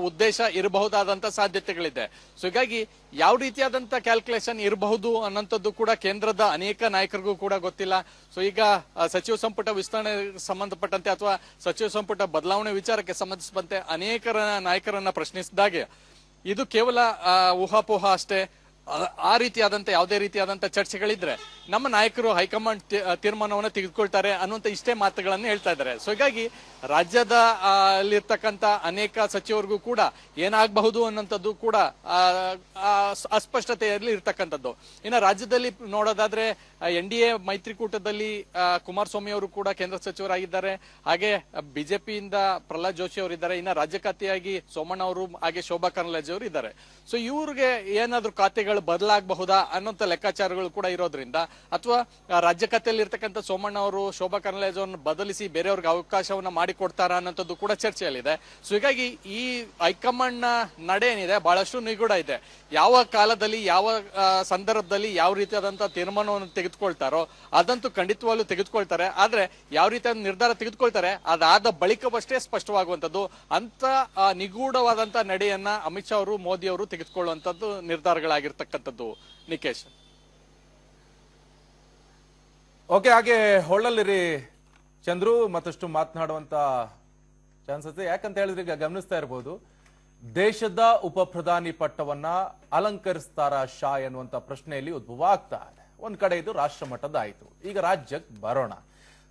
ಉದ್ದೇಶ ಇರಬಹುದಾದಂತ ಸಾಧ್ಯತೆಗಳಿದೆ. ಸೊ ಹೀಗಾಗಿ ಯಾವ ರೀತಿಯಾದಂತ ಕ್ಯಾಲ್ಕುಲೇಷನ್ ಇರಬಹುದು ಅನ್ನೋಂಥದ್ದು ಕೂಡ ಕೇಂದ್ರದ ಅನೇಕ ನಾಯಕರಿಗೂ ಕೂಡ ಗೊತ್ತಿಲ್ಲ. ಸೊ ಈಗ ಸಚಿವ ಸಂಪುಟ ವಿಸ್ತರಣೆ ಸಂಬಂಧಪಟ್ಟಂತೆ ಅಥವಾ ಸಚಿವ ಸಂಪುಟ ಬದಲಾವಣೆ ವಿಚಾರಕ್ಕೆ ಸಂಬಂಧಿಸಿದಂತೆ ಅನೇಕರ ನಾಯಕರನ್ನ ಪ್ರಶ್ನಿಸಿದಾಗೆ ಇದು ಕೇವಲ ಊಹಾಪೋಹ ಅಷ್ಟೇ. ಆ ರೀತಿಯಾದಂತ ಯಾವುದೇ ರೀತಿಯಾದಂತ ಚರ್ಚೆಗಳಿದ್ರೆ ನಮ್ಮ ನಾಯಕರು ಹೈಕಮಾಂಡ್ ತೀರ್ಮಾನವನ್ನು ತೆಗೆದುಕೊಳ್ತಾರೆ ಅನ್ನುವಂತ ಇಷ್ಟೇ ಮಾತುಗಳನ್ನು ಹೇಳ್ತಾ ಇದ್ದಾರೆ. ಸೊ ಹೀಗಾಗಿ ರಾಜ್ಯದ ಅಲ್ಲಿರ್ತಕ್ಕಂಥ ಅನೇಕ ಸಚಿವರಿಗೂ ಕೂಡ ಏನಾಗಬಹುದು ಅನ್ನೋಂಥದ್ದು ಕೂಡ ಅಸ್ಪಷ್ಟತೆಯಲ್ಲಿ ಇರ್ತಕ್ಕಂಥದ್ದು. ಇನ್ನು ರಾಜ್ಯದಲ್ಲಿ ನೋಡೋದಾದ್ರೆ NDA ಮೈತ್ರಿಕೂಟದಲ್ಲಿ ಕುಮಾರಸ್ವಾಮಿ ಅವರು ಕೂಡ ಕೇಂದ್ರ ಸಚಿವರಾಗಿದ್ದಾರೆ, ಹಾಗೆ ಬಿಜೆಪಿಯಿಂದ ಪ್ರಹ್ಲಾದ್ ಜೋಶಿ ಅವರು ಇದ್ದಾರೆ, ಇನ್ನು ರಾಜ್ಯ ಖಾತೆಯಾಗಿ ಸೋಮಣ್ಣ ಅವರು ಹಾಗೆ ಶೋಭಾ ಕರಂದ್ಲಾಜೆ ಅವರು ಇದ್ದಾರೆ. ಸೊ ಇವ್ರಿಗೆ ಏನಾದ್ರೂ ಖಾತೆಗಳು ಬದಲಾಗಬಹುದಾ ಅನ್ನೋಂಥ ಲೆಕ್ಕಾಚಾರಗಳು ಕೂಡ ಇರೋದ್ರಿಂದ ಅಥವಾ ರಾಜ್ಯ ಖಾತೆಯಲ್ಲಿ ಇರ್ತಕ್ಕಂಥ ಸೋಮಣ್ಣ ಅವರು ಶೋಭಾ ಕರಂದ್ಲಾಜೆ ಅವರನ್ನು ಬದಲಿಸಿ ಬೇರೆಯವ್ರಿಗೆ ಅವಕಾಶವನ್ನ ಮಾಡಿಕೊಡ್ತಾರ ಅನ್ನೋಂಥದ್ದು ಕೂಡ ಚರ್ಚೆಯಲ್ಲಿದೆ. ಸೊ ಹೀಗಾಗಿ ಈ ಹೈಕಮಾಂಡ್ ನ ನಡೆ ಏನಿದೆ ಬಹಳಷ್ಟು ನಿಗೂಢ ಇದೆ. ಯಾವ ಕಾಲದಲ್ಲಿ ಯಾವ ಸಂದರ್ಭದಲ್ಲಿ ಯಾವ ರೀತಿಯಾದಂತಹ ತೀರ್ಮಾನವನ್ನು ತೆಗೆದುಕೊಳ್ತಾರೋ ಅದಂತೂ ಖಂಡಿತವಾಗ್ಲೂ ತೆಗೆದುಕೊಳ್ತಾರೆ. ಆದ್ರೆ ಯಾವ ರೀತಿಯ ನಿರ್ಧಾರ ತೆಗೆದುಕೊಳ್ತಾರೆ ಅದಾದ ಬಳಿಕವಷ್ಟೇ ಸ್ಪಷ್ಟವಾಗುವಂತದ್ದು. ಅಂತ ನಿಗೂಢವಾದಂತ ನಡೆಯನ್ನ ಅಮಿತ್ ಶಾ ಅವರು ಮೋದಿ ಅವರು ತೆಗೆದುಕೊಳ್ಳುವಂತದ್ದು ನಿರ್ಧಾರಗಳಾಗಿರ್ತಕ್ಕಂಥದ್ದು. ನಿಕೇಶ್, ಓಕೆ, ಹಾಗೆ ಹೊಳ್ಳಲ್ಲಿರಿ ಚಂದ್ರು, ಮತ್ತಷ್ಟು ಮಾತನಾಡುವಂತ ಚಾನ್ಸಸ್ ಯಾಕಂತ ಹೇಳಿದ್ರೆ ಈಗ ಗಮನಿಸ್ತಾ ಇರಬಹುದು, ದೇಶದ ಉಪ ಪ್ರಧಾನಿ ಪಟ್ಟವನ್ನ ಅಲಂಕರಿಸ್ತಾರ ಶಾ ಎನ್ನುವಂತ ಪ್ರಶ್ನೆಯಲ್ಲಿ ಉದ್ಭವ ಆಗ್ತಾ ಇದೆ. ಒಂದ್ ಕಡೆ ಇದು ರಾಷ್ಟ್ರ ಮಟ್ಟದ ಆಯ್ತು. ಈಗ ರಾಜ್ಯಕ್ಕೆ ಬರೋಣ.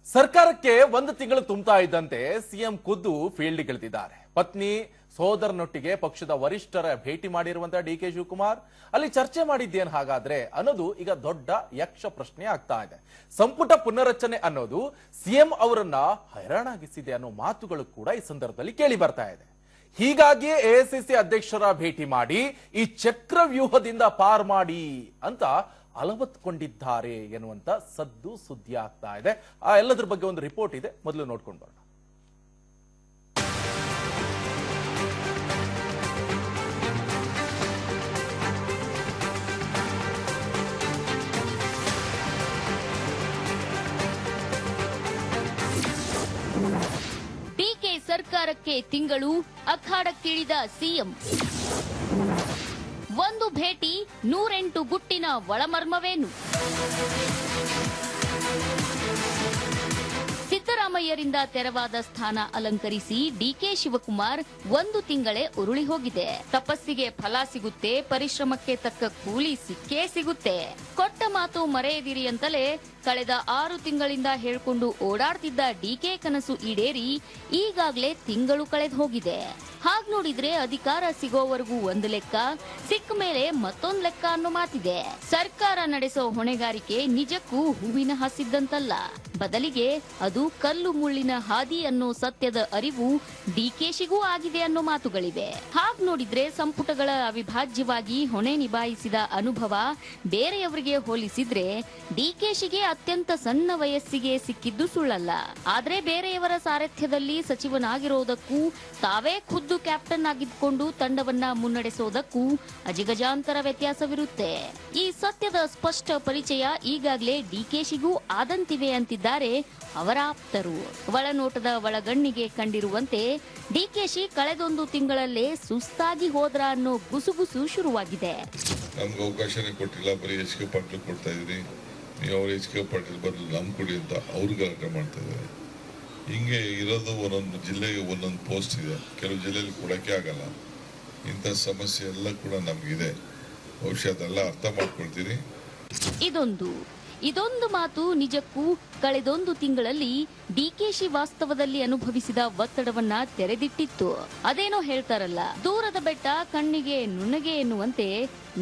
ಸರ್ಕಾರಕ್ಕೆ 1 ತಿಂಗಳು ತುಂಬ್ತಾ ಇದ್ದಂತೆ ಸಿಎಂ ಖುದ್ದು ಫೀಲ್ಡ್ಗಿಳಿದಿದ್ದಾರೆ. ಪತ್ನಿ ಸೋದರನೊಟ್ಟಿಗೆ ಪಕ್ಷದ ವರಿಷ್ಠರ ಭೇಟಿ ಮಾಡಿರುವಂತಹ DK ಶಿವಕುಮಾರ್ ಅಲ್ಲಿ ಚರ್ಚೆ ಮಾಡಿದ್ದೇನು ಹಾಗಾದ್ರೆ ಅನ್ನೋದು ಈಗ ದೊಡ್ಡ ಯಕ್ಷ ಪ್ರಶ್ನೆ ಆಗ್ತಾ ಇದೆ. ಸಂಪುಟ ಪುನರಚನೆ ಅನ್ನೋದು ಸಿಎಂ ಅವರನ್ನ ಹೈರಾಣಾಗಿಸಿದೆ ಅನ್ನೋ ಮಾತುಗಳು ಕೂಡ ಈ ಸಂದರ್ಭದಲ್ಲಿ ಕೇಳಿ ಬರ್ತಾ ಇದೆ. ಹೀಗಾಗಿಯೇ AICC ಅಧ್ಯಕ್ಷರ ಭೇಟಿ ಮಾಡಿ ಈ ಚಕ್ರವ್ಯೂಹದಿಂದ ಪಾರ್ ಮಾಡಿ ಅಂತ ಅಲವತ್ಕೊಂಡಿದ್ದಾರೆ ಎನ್ನುವಂತ ಸದ್ದು ಸುದ್ದಿ ಆಗ್ತಾ ಇದೆ. ಆ ಎಲ್ಲದರ ಬಗ್ಗೆ ಒಂದು ರಿಪೋರ್ಟ್ ಇದೆ, ಮೊದಲು ನೋಡ್ಕೊಂಡು ಬರೋಣ. ಡಿಕೆ ಸರ್ಕಾರಕ್ಕೆ ತಿಂಗಳು, ಅಖಾಡಕ್ಕಿಳಿದ ಸಿಎಂ. ಒಂದು ಭೇಟಿ, 108 ಗುಟ್ಟಿನ ಒಳಮರ್ಮವೇನು? ಸಿದ್ದರಾಮಯ್ಯರಿಂದ ತೆರವಾದ ಸ್ಥಾನ ಅಲಂಕರಿಸಿ ಡಿಕೆ ಶಿವಕುಮಾರ್ 1 ತಿಂಗಳೇ ಉರುಳಿ ಹೋಗಿದೆ. ತಪಸ್ಸಿಗೆ ಫಲ ಸಿಗುತ್ತೆ, ಪರಿಶ್ರಮಕ್ಕೆ ತಕ್ಕ ಕೂಲಿ ಸಿಕ್ಕೇ ಸಿಗುತ್ತೆ. ಕೊಟ್ಟ ಮಾತು ಮರೆಯದಿರಿ ಅಂತಲೇ ಕಳೆದ 6 ತಿಂಗಳಿಂದ ಹೇಳ್ಕೊಂಡು ಓಡಾಡ್ತಿದ್ದ ಡಿಕೆ ಕನಸು ಈಡೇರಿ ಈಗಾಗಲೇ ತಿಂಗಳು ಕಳೆದು ಹೋಗಿದೆ. ಹಾಗ್ ನೋಡಿದ್ರೆ ಅಧಿಕಾರ ಸಿಗೋವರೆಗೂ ಒಂದು ಲೆಕ್ಕ, ಸಿಕ್ಕ ಮೇಲೆ ಮತ್ತೊಂದು ಲೆಕ್ಕ ಅನ್ನೋ ಮಾತಿದೆ. ಸರ್ಕಾರ ನಡೆಸೋ ಹೊಣೆಗಾರಿಕೆ ನಿಜಕ್ಕೂ ಹೂವಿನ ಹಸಿದ್ದಂತಲ್ಲ, ಬದಲಿಗೆ ಅದು ಕಲ್ಲು ಮುಳ್ಳಿನ ಹಾದಿ ಅನ್ನೋ ಸತ್ಯದ ಅರಿವು ಡಿಕೆಶಿಗೂ ಆಗಿದೆ ಅನ್ನೋ ಮಾತುಗಳಿವೆ. ಹಾಗ್ ನೋಡಿದ್ರೆ ಸಂಪುಟಗಳ ಅವಿಭಾಜ್ಯವಾಗಿ ಹೊಣೆ ನಿಭಾಯಿಸಿದ ಅನುಭವ ಬೇರೆಯವರಿಗೆ ಹೋಲಿಸಿದ್ರೆ ಡಿಕೆಶಿಗೆ ಅತ್ಯಂತ ಸಣ್ಣ ವಯಸ್ಸಿಗೆ ಸಿಕ್ಕಿದ್ದು ಸುಳ್ಳಲ್ಲ. ಆದ್ರೆ ಬೇರೆಯವರ ಸಾರಥ್ಯದಲ್ಲಿ ಸಚಿವನಾಗಿರೋದಕ್ಕೂ ತಾವೇ ಖುದ್ದು ಕ್ಯಾಪ್ಟನ್ ಆಗಿದ್ಕೊಂಡು ತಂಡವನ್ನ ಮುನ್ನಡೆಸೋದಕ್ಕೂ ಅಜಿಗಜಾಂತರ ವ್ಯತ್ಯಾಸವಿರುತ್ತೆ. ಈ ಸತ್ಯದ ಸ್ಪಷ್ಟ ಪರಿಚಯ ಈಗಾಗಲೇ ಡಿಕೆಶಿಗೂ ಆದಂತಿವೆ ಅಂತಿದ್ದಾರೆ ಅವರ ಆಪ್ತರು. ಒಳನೋಟದ ಒಳಗಣ್ಣಿಗೆ ಕಂಡಿರುವಂತೆ ಡಿಕೆಶಿ ಕಳೆದೊಂದು ತಿಂಗಳಲ್ಲೇ ಸುಸ್ತಾಗಿ ಹೋದ್ರ ಅನ್ನೋ ಗುಸುಗುಸು ಶುರುವಾಗಿದೆ. ನಮ್ಗೆ ಅವಕಾಶನೇ ಕೊಟ್ಟಿಲ್ಲ, ಬರೀ HK ಪಾಟೀಲ್ ಕೊಡ್ತಾ ಇದ್ರಿ, ನೀವು ಅವ್ರು HK ಪಾಟೀಲ್ ಬದಲು ನಮ್ ಕೊಡಿ ಅಂತ ಅವ್ರು ಗಲಾಟೆ ಮಾಡ್ತಾ ಇದ್ದಾರೆ. ಹಿಂಗೆ ಇರೋದು ಒಂದೊಂದು ಜಿಲ್ಲೆಗೆ ಒಂದೊಂದು ಪೋಸ್ಟ್ ಇದೆ, ಕೆಲವು ಜಿಲ್ಲೆಯಲ್ಲಿ ಕೊಡೋಕ್ಕೆ ಆಗಲ್ಲ. ಇಂಥ ಸಮಸ್ಯೆ ಎಲ್ಲ ಕೂಡ ನಮಗಿದೆ. ಬಹುಶಃ ಅದೆಲ್ಲ ಅರ್ಥ ಮಾಡ್ಕೊಳ್ತೀರಿ. ಇದೊಂದು ಮಾತು ನಿಜಕ್ಕೂ ಕಳೆದೊಂದು ತಿಂಗಳಲ್ಲಿ ಡಿಕೆಶಿ ವಾಸ್ತವದಲ್ಲಿ ಅನುಭವಿಸಿದ ಒತ್ತಡವನ್ನ ತೆರೆದಿಟ್ಟಿತ್ತು. ಅದೇನೋ ಹೇಳ್ತಾರಲ್ಲ, ದೂರದ ಬೆಟ್ಟ ಕಣ್ಣಿಗೆ ನುಣ್ಣಗೆ ಎನ್ನುವಂತೆ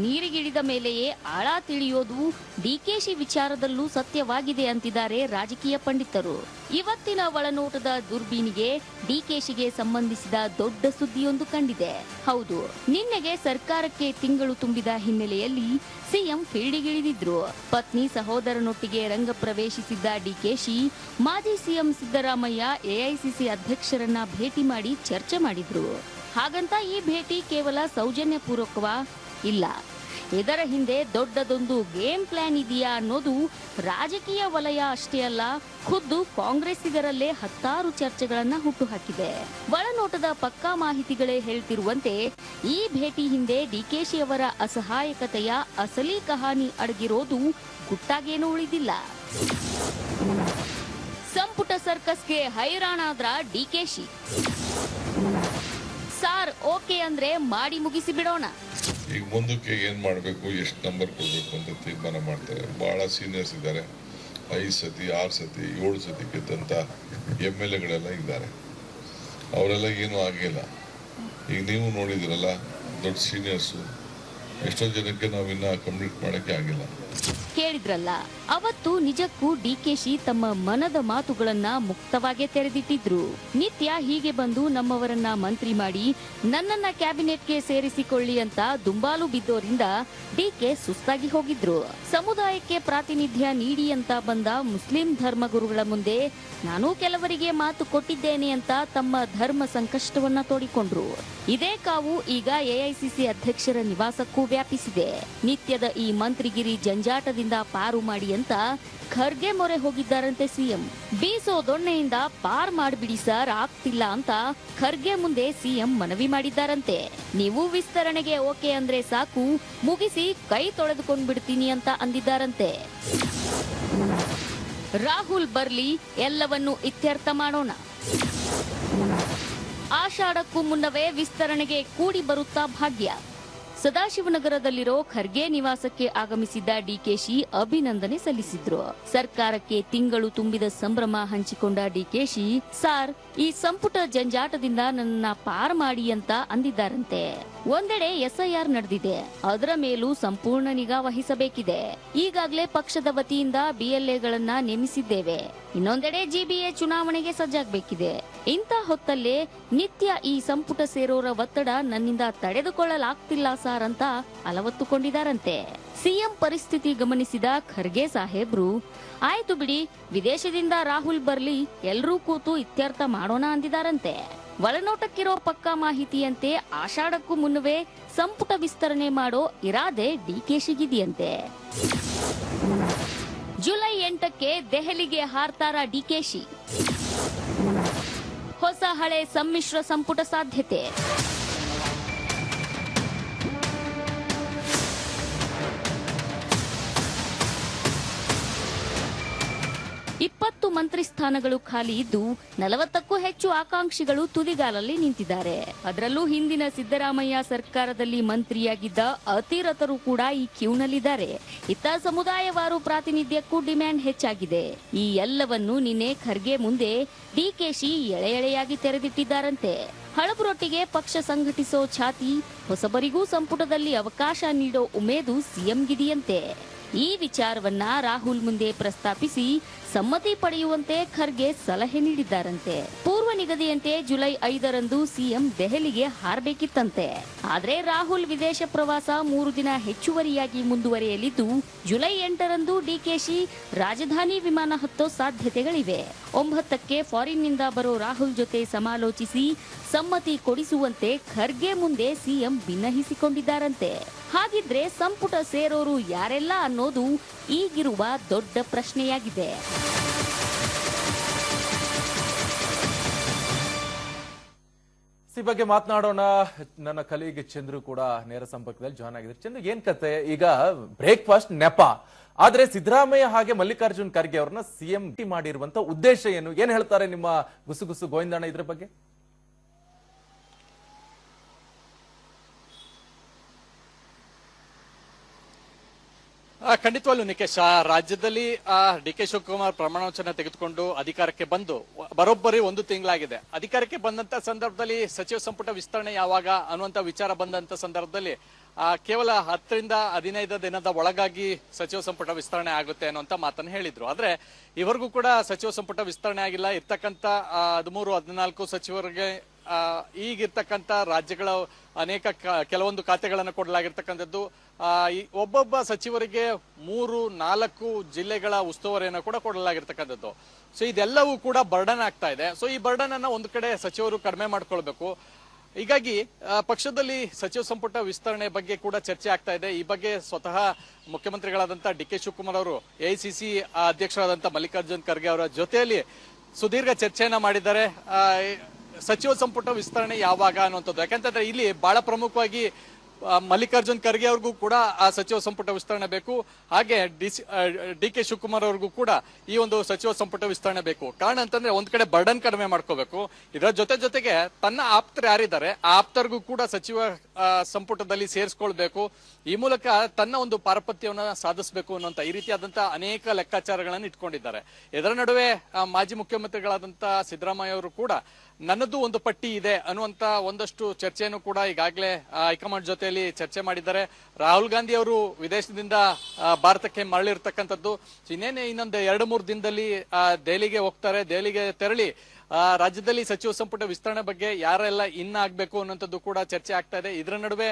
ನೀರಿಗಿಳಿದ ಮೇಲೆಯೇ ಆಳ ತಿಳಿಯೋದು ಡಿಕೆಶಿ ವಿಚಾರದಲ್ಲೂ ಸತ್ಯವಾಗಿದೆ ಅಂತಿದ್ದಾರೆ ರಾಜಕೀಯ ಪಂಡಿತರು. ಇವತ್ತಿನ ಒಳನೋಟದ ದುರ್ಬೀನಿಗೆ ಡಿಕೆಶಿಗೆ ಸಂಬಂಧಿಸಿದ ದೊಡ್ಡ ಸುದ್ದಿಯೊಂದು ಕಂಡಿದೆ. ಹೌದು, ನಿನ್ನೆಗೆ ಸರ್ಕಾರಕ್ಕೆ ತಿಂಗಳು ತುಂಬಿದ ಹಿನ್ನೆಲೆಯಲ್ಲಿ ಸಿಎಂ ಫೀಲ್ಡಿಗಿಳಿದಿದ್ರು. ಪತ್ನಿ ಸಹೋದರನೊಟ್ಟಿಗೆ ರಂಗ ಪ್ರವೇಶಿಸಿದ್ದ ಡಿಕೆಶಿ ಮಾಜಿ ಸಿಎಂ ಸಿದ್ದರಾಮಯ್ಯ ಎಐಸಿಸಿ ಅಧ್ಯಕ್ಷರನ್ನ ಭೇಟಿ ಮಾಡಿ ಚರ್ಚೆ ಮಾಡಿದ್ರು. ಹಾಗಂತ ಈ ಭೇಟಿ ಕೇವಲ ಸೌಜನ್ಯ ಪೂರ್ವಕವಾ? ಇಲ್ಲ, ಇದರ ಹಿಂದೆ ದೊಡ್ಡದೊಂದು ಗೇಮ್ ಪ್ಲಾನ್ ಇದೆಯಾ ಅನ್ನೋದು ರಾಜಕೀಯ ವಲಯ ಅಷ್ಟೇ ಅಲ್ಲ, ಖುದ್ದು ಕಾಂಗ್ರೆಸ್ಸಿಗರಲ್ಲೇ ಹತ್ತಾರು ಚರ್ಚೆಗಳನ್ನ ಹುಟ್ಟುಹಾಕಿದೆ. ಒಳನೋಟದ ಪಕ್ಕಾ ಮಾಹಿತಿಗಳೇ ಹೇಳ್ತಿರುವಂತೆ ಈ ಭೇಟಿ ಹಿಂದೆ ಡಿಕೆಶಿ ಅವರ ಅಸಹಾಯಕತೆಯ ಅಸಲಿ ಕಹಾನಿ ಅಡಗಿರೋದು ಗುಟ್ಟಾಗೇನೂ ಉಳಿದಿಲ್ಲ. ಸಂಪುಟ ಸರ್ಕಸ್ಗೆ ಹೈರಾಣಾದ್ರ ಡಿಕೆಶಿ. ಸಾರ್ ಓಕೆ ಅಂದ್ರೆ ಮಾಡಿ ಮುಗಿಸಿ ಬಿಡೋಣ. ಈಗ ಮುಂದಕ್ಕೆ ಏನ್ ಮಾಡಬೇಕು, ಎಷ್ಟು ನಂಬರ್ ಕೊಡಬೇಕು ಅಂತ ತೀರ್ಮಾನ ಮಾಡ್ತಾರೆ. ಬಹಳ ಸೀನಿಯರ್ಸ್ ಇದ್ದಾರೆ, 5 ಸತಿ 6 ಸತಿ 7 ಸತಿ ಗೆದ್ದಂತ MLAಗಳೆಲ್ಲ ಇದ್ದಾರೆ. ಅವರೆಲ್ಲ ಏನೂ ಆಗಿಲ್ಲ. ಈಗ ನೀವು ನೋಡಿದಿರಲ್ಲ, ದೊಡ್ಡ ಸೀನಿಯರ್ಸು ಎಷ್ಟೋ ಜನಕ್ಕೆ ನಾವಿನ್ನ ಕಂಪ್ಲೀಟ್ ಮಾಡಕ್ಕೆ ಆಗಿಲ್ಲ. ಕೇಳಿದ್ರಲ್ಲ, ಅವತ್ತು ನಿಜಕ್ಕೂ ಡಿಕೆಶಿ ತಮ್ಮ ಮನದ ಮಾತುಗಳನ್ನ ಮುಕ್ತವಾಗಿ ತೆರೆದಿಟ್ಟಿದ್ರು. ನಿತ್ಯ ಹೀಗೆ ಬಂದು ನಮ್ಮವರನ್ನ ಮಂತ್ರಿ ಮಾಡಿ ನನ್ನನ್ನ ಕ್ಯಾಬಿನೆಟ್ಗೆ ಸೇರಿಸಿಕೊಳ್ಳಿ ಅಂತ ದುಂಬಾಲು ಬಿದ್ದೋರಿಂದ ಡಿಕೆ ಸುಸ್ತಾಗಿ ಹೋಗಿದ್ರು. ಸಮುದಾಯಕ್ಕೆ ಪ್ರಾತಿನಿಧ್ಯ ನೀಡಿ ಅಂತ ಬಂದ ಮುಸ್ಲಿಂ ಧರ್ಮಗುರುಗಳ ಮುಂದೆ ನಾನು ಕೆಲವರಿಗೆ ಮಾತು ಕೊಟ್ಟಿದ್ದೇನೆ ಅಂತ ತಮ್ಮ ಧರ್ಮ ಸಂಕಷ್ಟವನ್ನ ತೋಡಿಕೊಂಡ್ರು. ಇದೇ ಕಾವು ಈಗ ಎಐಸಿಸಿ ಅಧ್ಯಕ್ಷರ ನಿವಾಸಕ್ಕೂ ವ್ಯಾಪಿಸಿದೆ. ನಿತ್ಯದ ಈ ಮಂತ್ರಿಗಿರಿ ಜಂಜಾಟದಿಂದ ಪಾರು ಮಾಡಿ ಅಂತ ಖರ್ಗೆ ಮೊರೆ ಹೋಗಿದ್ದಾರಂತೆ ಸಿಎಂ. ಬೀಸೋ ದೊಣ್ಣೆಯಿಂದ ಪಾರ್ ಮಾಡಿಬಿಡಿ ಸರ್, ಆಗ್ತಿಲ್ಲ ಅಂತ ಖರ್ಗೆ ಮುಂದೆ ಸಿಎಂ ಮನವಿ ಮಾಡಿದ್ದಾರಂತೆ. ನೀವು ವಿಸ್ತರಣೆಗೆ ಓಕೆ ಅಂದ್ರೆ ಸಾಕು, ಮುಗಿಸಿ ಕೈ ತೊಳೆದುಕೊಂಡು ಬಿಡ್ತೀನಿ ಅಂತ ಅಂದಿದ್ದಾರಂತೆ. ರಾಹುಲ್ ಬರ್ಲಿ, ಎಲ್ಲವನ್ನು ಇತ್ಯರ್ಥ ಮಾಡೋಣ. ಆಷಾಢಕ್ಕೂ ಮುನ್ನವೇ ವಿಸ್ತರಣೆಗೆ ಕೂಡಿ ಬರುತ್ತಾ ಭಾಗ್ಯ. ಸದಾಶಿವನಗರದಲ್ಲಿರೋ ಖರ್ಗೆ ನಿವಾಸಕ್ಕೆ ಆಗಮಿಸಿದ್ದ ಡಿಕೆಶಿ ಅಭಿನಂದನೆ ಸಲ್ಲಿಸಿದ್ರು. ಸರ್ಕಾರಕ್ಕೆ ತಿಂಗಳು ತುಂಬಿದ ಸಂಭ್ರಮ ಹಂಚಿಕೊಂಡ ಡಿಕೆಶಿ, ಸಾರ್ ಈ ಸಂಪುಟ ಜಂಜಾಟದಿಂದ ನನ್ನ ಪಾರ್ ಮಾಡಿ ಅಂತ ಅಂದಿದ್ದಾರಂತೆ. ಒಂದೆಡೆ SIR ನಡೆದಿದೆ, ಅದರ ಮೇಲೂ ಸಂಪೂರ್ಣ ನಿಗಾ ವಹಿಸಬೇಕಿದೆ. ಈಗಾಗಲೇ ಪಕ್ಷದ ವತಿಯಿಂದ BLAಗಳನ್ನ ನೇಮಿಸಿದ್ದೇವೆ. ಇನ್ನೊಂದೆಡೆ GBA ಚುನಾವಣೆಗೆ ಸಜ್ಜಾಗಬೇಕಿದೆ. ಇಂಥ ಹೊತ್ತಲ್ಲೇ ನಿತ್ಯ ಈ ಸಂಪುಟ ಸೇರೋರ ಒತ್ತಡ ನನ್ನಿಂದ ತಡೆದುಕೊಳ್ಳಲಾಗ್ತಿಲ್ಲ ಸಾರ್ ಅಂತ ಅಲವತ್ತುಕೊಂಡಿದ್ದಾರಂತೆ. ಸಿಎಂ ಪರಿಸ್ಥಿತಿ ಗಮನಿಸಿದ ಖರ್ಗೆ ಸಾಹೇಬ್ರು ಆಯ್ತು ಬಿಡಿ, ವಿದೇಶದಿಂದ ರಾಹುಲ್ ಬರ್ಲಿ, ಎಲ್ರೂ ಕೂತು ಇತ್ಯರ್ಥ ಮಾಡೋಣ ಅಂದಿದಾರಂತೆ. ಒಳನೋಟಕ್ಕಿರೋ ಪಕ್ಕಾ ಮಾಹಿತಿಯಂತೆ ಆಷಾಢಕ್ಕೂ ಮುನ್ನವೇ ಸಂಪುಟ ವಿಸ್ತರಣೆ ಮಾಡೋ ಇರಾದೆ ಡಿಕೆಶಿಗಿದೆಯಂತೆ. ಜುಲೈ 8ಕ್ಕೆ ದೆಹಲಿಗೆ ಹಾರ್ತಾರ ಡಿಕೆಶಿ. ಹೊಸ ಹಳೆ ಸಮ್ಮಿಶ್ರ ಸಂಪುಟ ಸಾಧ್ಯತೆ. ಇಪ್ಪತ್ತು ಮಂತ್ರಿ ಸ್ಥಾನಗಳು ಖಾಲಿ ಇದ್ದು 40ಕ್ಕೂ ಹೆಚ್ಚು ಆಕಾಂಕ್ಷಿಗಳು ತುದಿಗಾಲಲ್ಲಿ ನಿಂತಿದ್ದಾರೆ. ಅದರಲ್ಲೂ ಹಿಂದಿನ ಸಿದ್ದರಾಮಯ್ಯ ಸರ್ಕಾರದಲ್ಲಿ ಮಂತ್ರಿಯಾಗಿದ್ದ ಅತಿರಥರು ಕೂಡ ಈ ಕ್ಯೂನಲ್ಲಿದ್ದಾರೆ. ಇತ್ತ ಸಮುದಾಯವಾರು ಪ್ರಾತಿನಿಧ್ಯಕ್ಕೂ ಡಿಮ್ಯಾಂಡ್ ಹೆಚ್ಚಾಗಿದೆ. ಈ ಎಲ್ಲವನ್ನು ನಿನ್ನೆ ಖರ್ಗೆ ಮುಂದೆ ಡಿಕೆಶಿ ಎಳೆ ಎಳೆಯಾಗಿ ತೆರೆದಿಟ್ಟಿದ್ದಾರಂತೆ. ಹಳಬರೊಟ್ಟಿಗೆ ಪಕ್ಷ ಸಂಘಟಿಸೋ ಛಾತಿ, ಹೊಸಬರಿಗೂ ಸಂಪುಟದಲ್ಲಿ ಅವಕಾಶ ನೀಡೋ ಉಮೇದು ಸಿಎಂಗಿದೆಯಂತೆ. ಈ ವಿಚಾರವನ್ನ ರಾಹುಲ್ ಮುಂದೆ ಪ್ರಸ್ತಾಪಿಸಿ ಸಮ್ಮತಿ ಪಡೆಯುವಂತೆ ಖರ್ಗೆ ಸಲಹೆ ನೀಡಿದ್ದಾರಂತೆ. ಪೂರ್ವ ನಿಗದಿಯಂತೆ ಜುಲೈ 5ರಂದು ಸಿಎಂ ದೆಹಲಿಗೆ ಹಾರಬೇಕಿತ್ತಂತೆ. ಆದ್ರೆ ರಾಹುಲ್ ವಿದೇಶ ಪ್ರವಾಸ 3 ದಿನ ಹೆಚ್ಚುವರಿಯಾಗಿ ಮುಂದುವರಿಯಲಿದ್ದು, ಜುಲೈ 8ರಂದು ಡಿಕೆಶಿ ರಾಜಧಾನಿ ವಿಮಾನ ಹತ್ತೋ ಸಾಧ್ಯತೆಗಳಿವೆ. 9ಕ್ಕೆ ಫಾರಿನ್ನಿಂದ ಬರೋ ರಾಹುಲ್ ಜೊತೆ ಸಮಾಲೋಚಿಸಿ ಸಮ್ಮತಿ ಕೊಡಿಸುವಂತೆ ಖರ್ಗೆ ಮುಂದೆ ಸಿಎಂ ಭಿನ್ನಹಿಸಿಕೊಂಡಿದ್ದಾರಂತೆ. ಹಾಗಿದ್ರೆ ಸಂಪುಟ ಸೇರೋರು ಯಾರೆಲ್ಲ ಅನ್ನೋದು ಈಗಿರುವ ದೊಡ್ಡ ಪ್ರಶ್ನೆಯಾಗಿದೆ. ಈ ಬಗ್ಗೆ ಮಾತನಾಡೋಣ. ನನ್ನ ಕಲೀಗ್ ಚಂದ್ರು ಕೂಡ ನೇರ ಸಂಪರ್ಕದಲ್ಲಿ ಜಾಯ್ನ್ ಆಗಿದ್ದಾರೆ. ಚಂದ್ರು, ಏನ್ ಕತೆ? ಈಗ ಬ್ರೇಕ್ಫಾಸ್ಟ್ ನೆಪ, ಆದ್ರೆ ಸಿದ್ದರಾಮಯ್ಯ ಹಾಗೆ ಮಲ್ಲಿಕಾರ್ಜುನ್ ಖರ್ಗೆ ಅವ್ರನ್ನ ಸಿಎಂ ಮಾಡಿರುವಂತ ಉದ್ದೇಶ ಏನು? ಏನ್ ಹೇಳ್ತಾರೆ ನಿಮ್ಮ ಗುಸುಗುಸು ಗೋವಿಂದಣ್ಣ ಇದ್ರ ಬಗ್ಗೆ? ಖಂಡಿತವಾಗ್ಲೂ ನಿಕೇಶ್, ರಾಜ್ಯದಲ್ಲಿ ಡಿಕೆ ಶಿವಕುಮಾರ್ ಪ್ರಮಾಣವಚನ ತೆಗೆದುಕೊಂಡು ಅಧಿಕಾರಕ್ಕೆ ಬಂದು ಬರೋಬ್ಬರಿ 1 ತಿಂಗಳಾಗಿದೆ. ಅಧಿಕಾರಕ್ಕೆ ಬಂದಂತ ಸಂದರ್ಭದಲ್ಲಿ ಸಚಿವ ಸಂಪುಟ ವಿಸ್ತರಣೆ ಯಾವಾಗ ಅನ್ನುವಂತ ವಿಚಾರ ಬಂದಂತ ಸಂದರ್ಭದಲ್ಲಿ ಕೇವಲ 10ರಿಂದ 15 ದಿನದ ಒಳಗಾಗಿ ಸಚಿವ ಸಂಪುಟ ವಿಸ್ತರಣೆ ಆಗುತ್ತೆ ಅನ್ನುವಂತ ಮಾತನ್ನು ಹೇಳಿದ್ರು. ಆದ್ರೆ ಇವರಿಗೂ ಕೂಡ ಸಚಿವ ಸಂಪುಟ ವಿಸ್ತರಣೆ ಆಗಿಲ್ಲ. ಇರ್ತಕ್ಕಂತ 13-14 ಸಚಿವರಿಗೆ ಈಗಿರ್ತಕ್ಕಂಥ ರಾಜ್ಯಗಳ ಅನೇಕ ಕೆಲವೊಂದು ಖಾತೆಗಳನ್ನು ಕೊಡಲಾಗಿರ್ತಕ್ಕಂಥದ್ದು. ಒಬ್ಬೊಬ್ಬ ಸಚಿವರಿಗೆ 3-4 ಜಿಲ್ಲೆಗಳ ಉಸ್ತುವಾರಿಯನ್ನು ಕೂಡ ಕೊಡಲಾಗಿರ್ತಕ್ಕಂಥದ್ದು. ಸೊ ಇದೆಲ್ಲವೂ ಕೂಡ ಬರ್ಡನ್ ಆಗ್ತಾ ಇದೆ. ಸೊ ಈ ಬರ್ಡನ್ ಅನ್ನ ಒಂದು ಕಡೆ ಸಚಿವರು ಕಡಿಮೆ ಮಾಡ್ಕೊಳ್ಬೇಕು. ಹೀಗಾಗಿ ಪಕ್ಷದಲ್ಲಿ ಸಚಿವ ಸಂಪುಟ ವಿಸ್ತರಣೆ ಬಗ್ಗೆ ಕೂಡ ಚರ್ಚೆ ಆಗ್ತಾ ಇದೆ. ಈ ಬಗ್ಗೆ ಸ್ವತಃ ಮುಖ್ಯಮಂತ್ರಿಗಳಾದಂತಹ ಡಿಕೆ ಶಿವಕುಮಾರ್ ಅವರು ಎಐಸಿಸಿ ಅಧ್ಯಕ್ಷರಾದಂತಹ ಮಲ್ಲಿಕಾರ್ಜುನ್ ಖರ್ಗೆ ಅವರ ಜೊತೆಯಲ್ಲಿ ಸುದೀರ್ಘ ಚರ್ಚೆಯನ್ನ ಮಾಡಿದ್ದಾರೆ. ಸಚಿವ ಸಂಪುಟ ವಿಸ್ತರಣೆ ಯಾವಾಗ ಅನ್ನುವಂಥದ್ದು. ಯಾಕಂತಂದ್ರೆ ಇಲ್ಲಿ ಬಹಳ ಪ್ರಮುಖವಾಗಿ ಮಲ್ಲಿಕಾರ್ಜುನ್ ಖರ್ಗೆ ಅವ್ರಿಗೂ ಕೂಡ ಆ ಸಚಿವ ಸಂಪುಟ ವಿಸ್ತರಣೆ ಬೇಕು. ಹಾಗೆ ಡಿಕೆ ಶಿವಕುಮಾರ್ ಅವ್ರಿಗೂ ಕೂಡ ಈ ಒಂದು ಸಚಿವ ಸಂಪುಟ ವಿಸ್ತರಣೆ ಬೇಕು. ಕಾರಣ ಅಂತಂದ್ರೆ ಒಂದ್ ಕಡೆ ಬರ್ಡನ್ ಕಡಿಮೆ ಮಾಡ್ಕೋಬೇಕು. ಇದರ ಜೊತೆಗೆ ತನ್ನ ಆಪ್ತರು ಯಾರಿದ್ದಾರೆ ಆ ಆಪ್ತರಿಗೂ ಕೂಡ ಸಚಿವ ಸಂಪುಟದಲ್ಲಿ ಸೇರಿಸ್ಕೊಳ್ಬೇಕು. ಈ ಮೂಲಕ ತನ್ನ ಒಂದು ಪಾರಪತ್ಯವನ್ನ ಸಾಧಿಸಬೇಕು ಅನ್ನುವಂತ ಈ ರೀತಿಯಾದಂತಹ ಅನೇಕ ಲೆಕ್ಕಾಚಾರಗಳನ್ನು ಇಟ್ಕೊಂಡಿದ್ದಾರೆ. ಇದರ ನಡುವೆ ಮಾಜಿ ಮುಖ್ಯಮಂತ್ರಿಗಳಾದಂತ ಸಿದ್ದರಾಮಯ್ಯ ಅವರು ಕೂಡ ನನ್ನದು ಒಂದು ಪಟ್ಟಿ ಇದೆ ಅನ್ನುವಂತ ಒಂದಷ್ಟು ಚರ್ಚೆಯನ್ನು ಕೂಡ ಈಗಾಗಲೇ ಹೈಕಮಾಂಡ್ ಜೊತೆಯಲ್ಲಿ ಚರ್ಚೆ ಮಾಡಿದ್ದಾರೆ. ರಾಹುಲ್ ಗಾಂಧಿ ಅವರು ವಿದೇಶದಿಂದ ಭಾರತಕ್ಕೆ ಮರಳಿರ್ತಕ್ಕಂಥದ್ದು. ಇನ್ನೊಂದು 2-3 ದಿನದಲ್ಲಿ ದೆಹಲಿಗೆ ಹೋಗ್ತಾರೆ. ದೆಹಲಿಗೆ ತೆರಳಿ ರಾಜ್ಯದಲ್ಲಿ ಸಚಿವ ಸಂಪುಟ ವಿಸ್ತರಣೆ ಬಗ್ಗೆ ಯಾರೆಲ್ಲ ಆಗ್ಬೇಕು ಅನ್ನುವಂಥದ್ದು ಕೂಡ ಚರ್ಚೆ ಆಗ್ತಾ ಇದೆ. ಇದರ ನಡುವೆ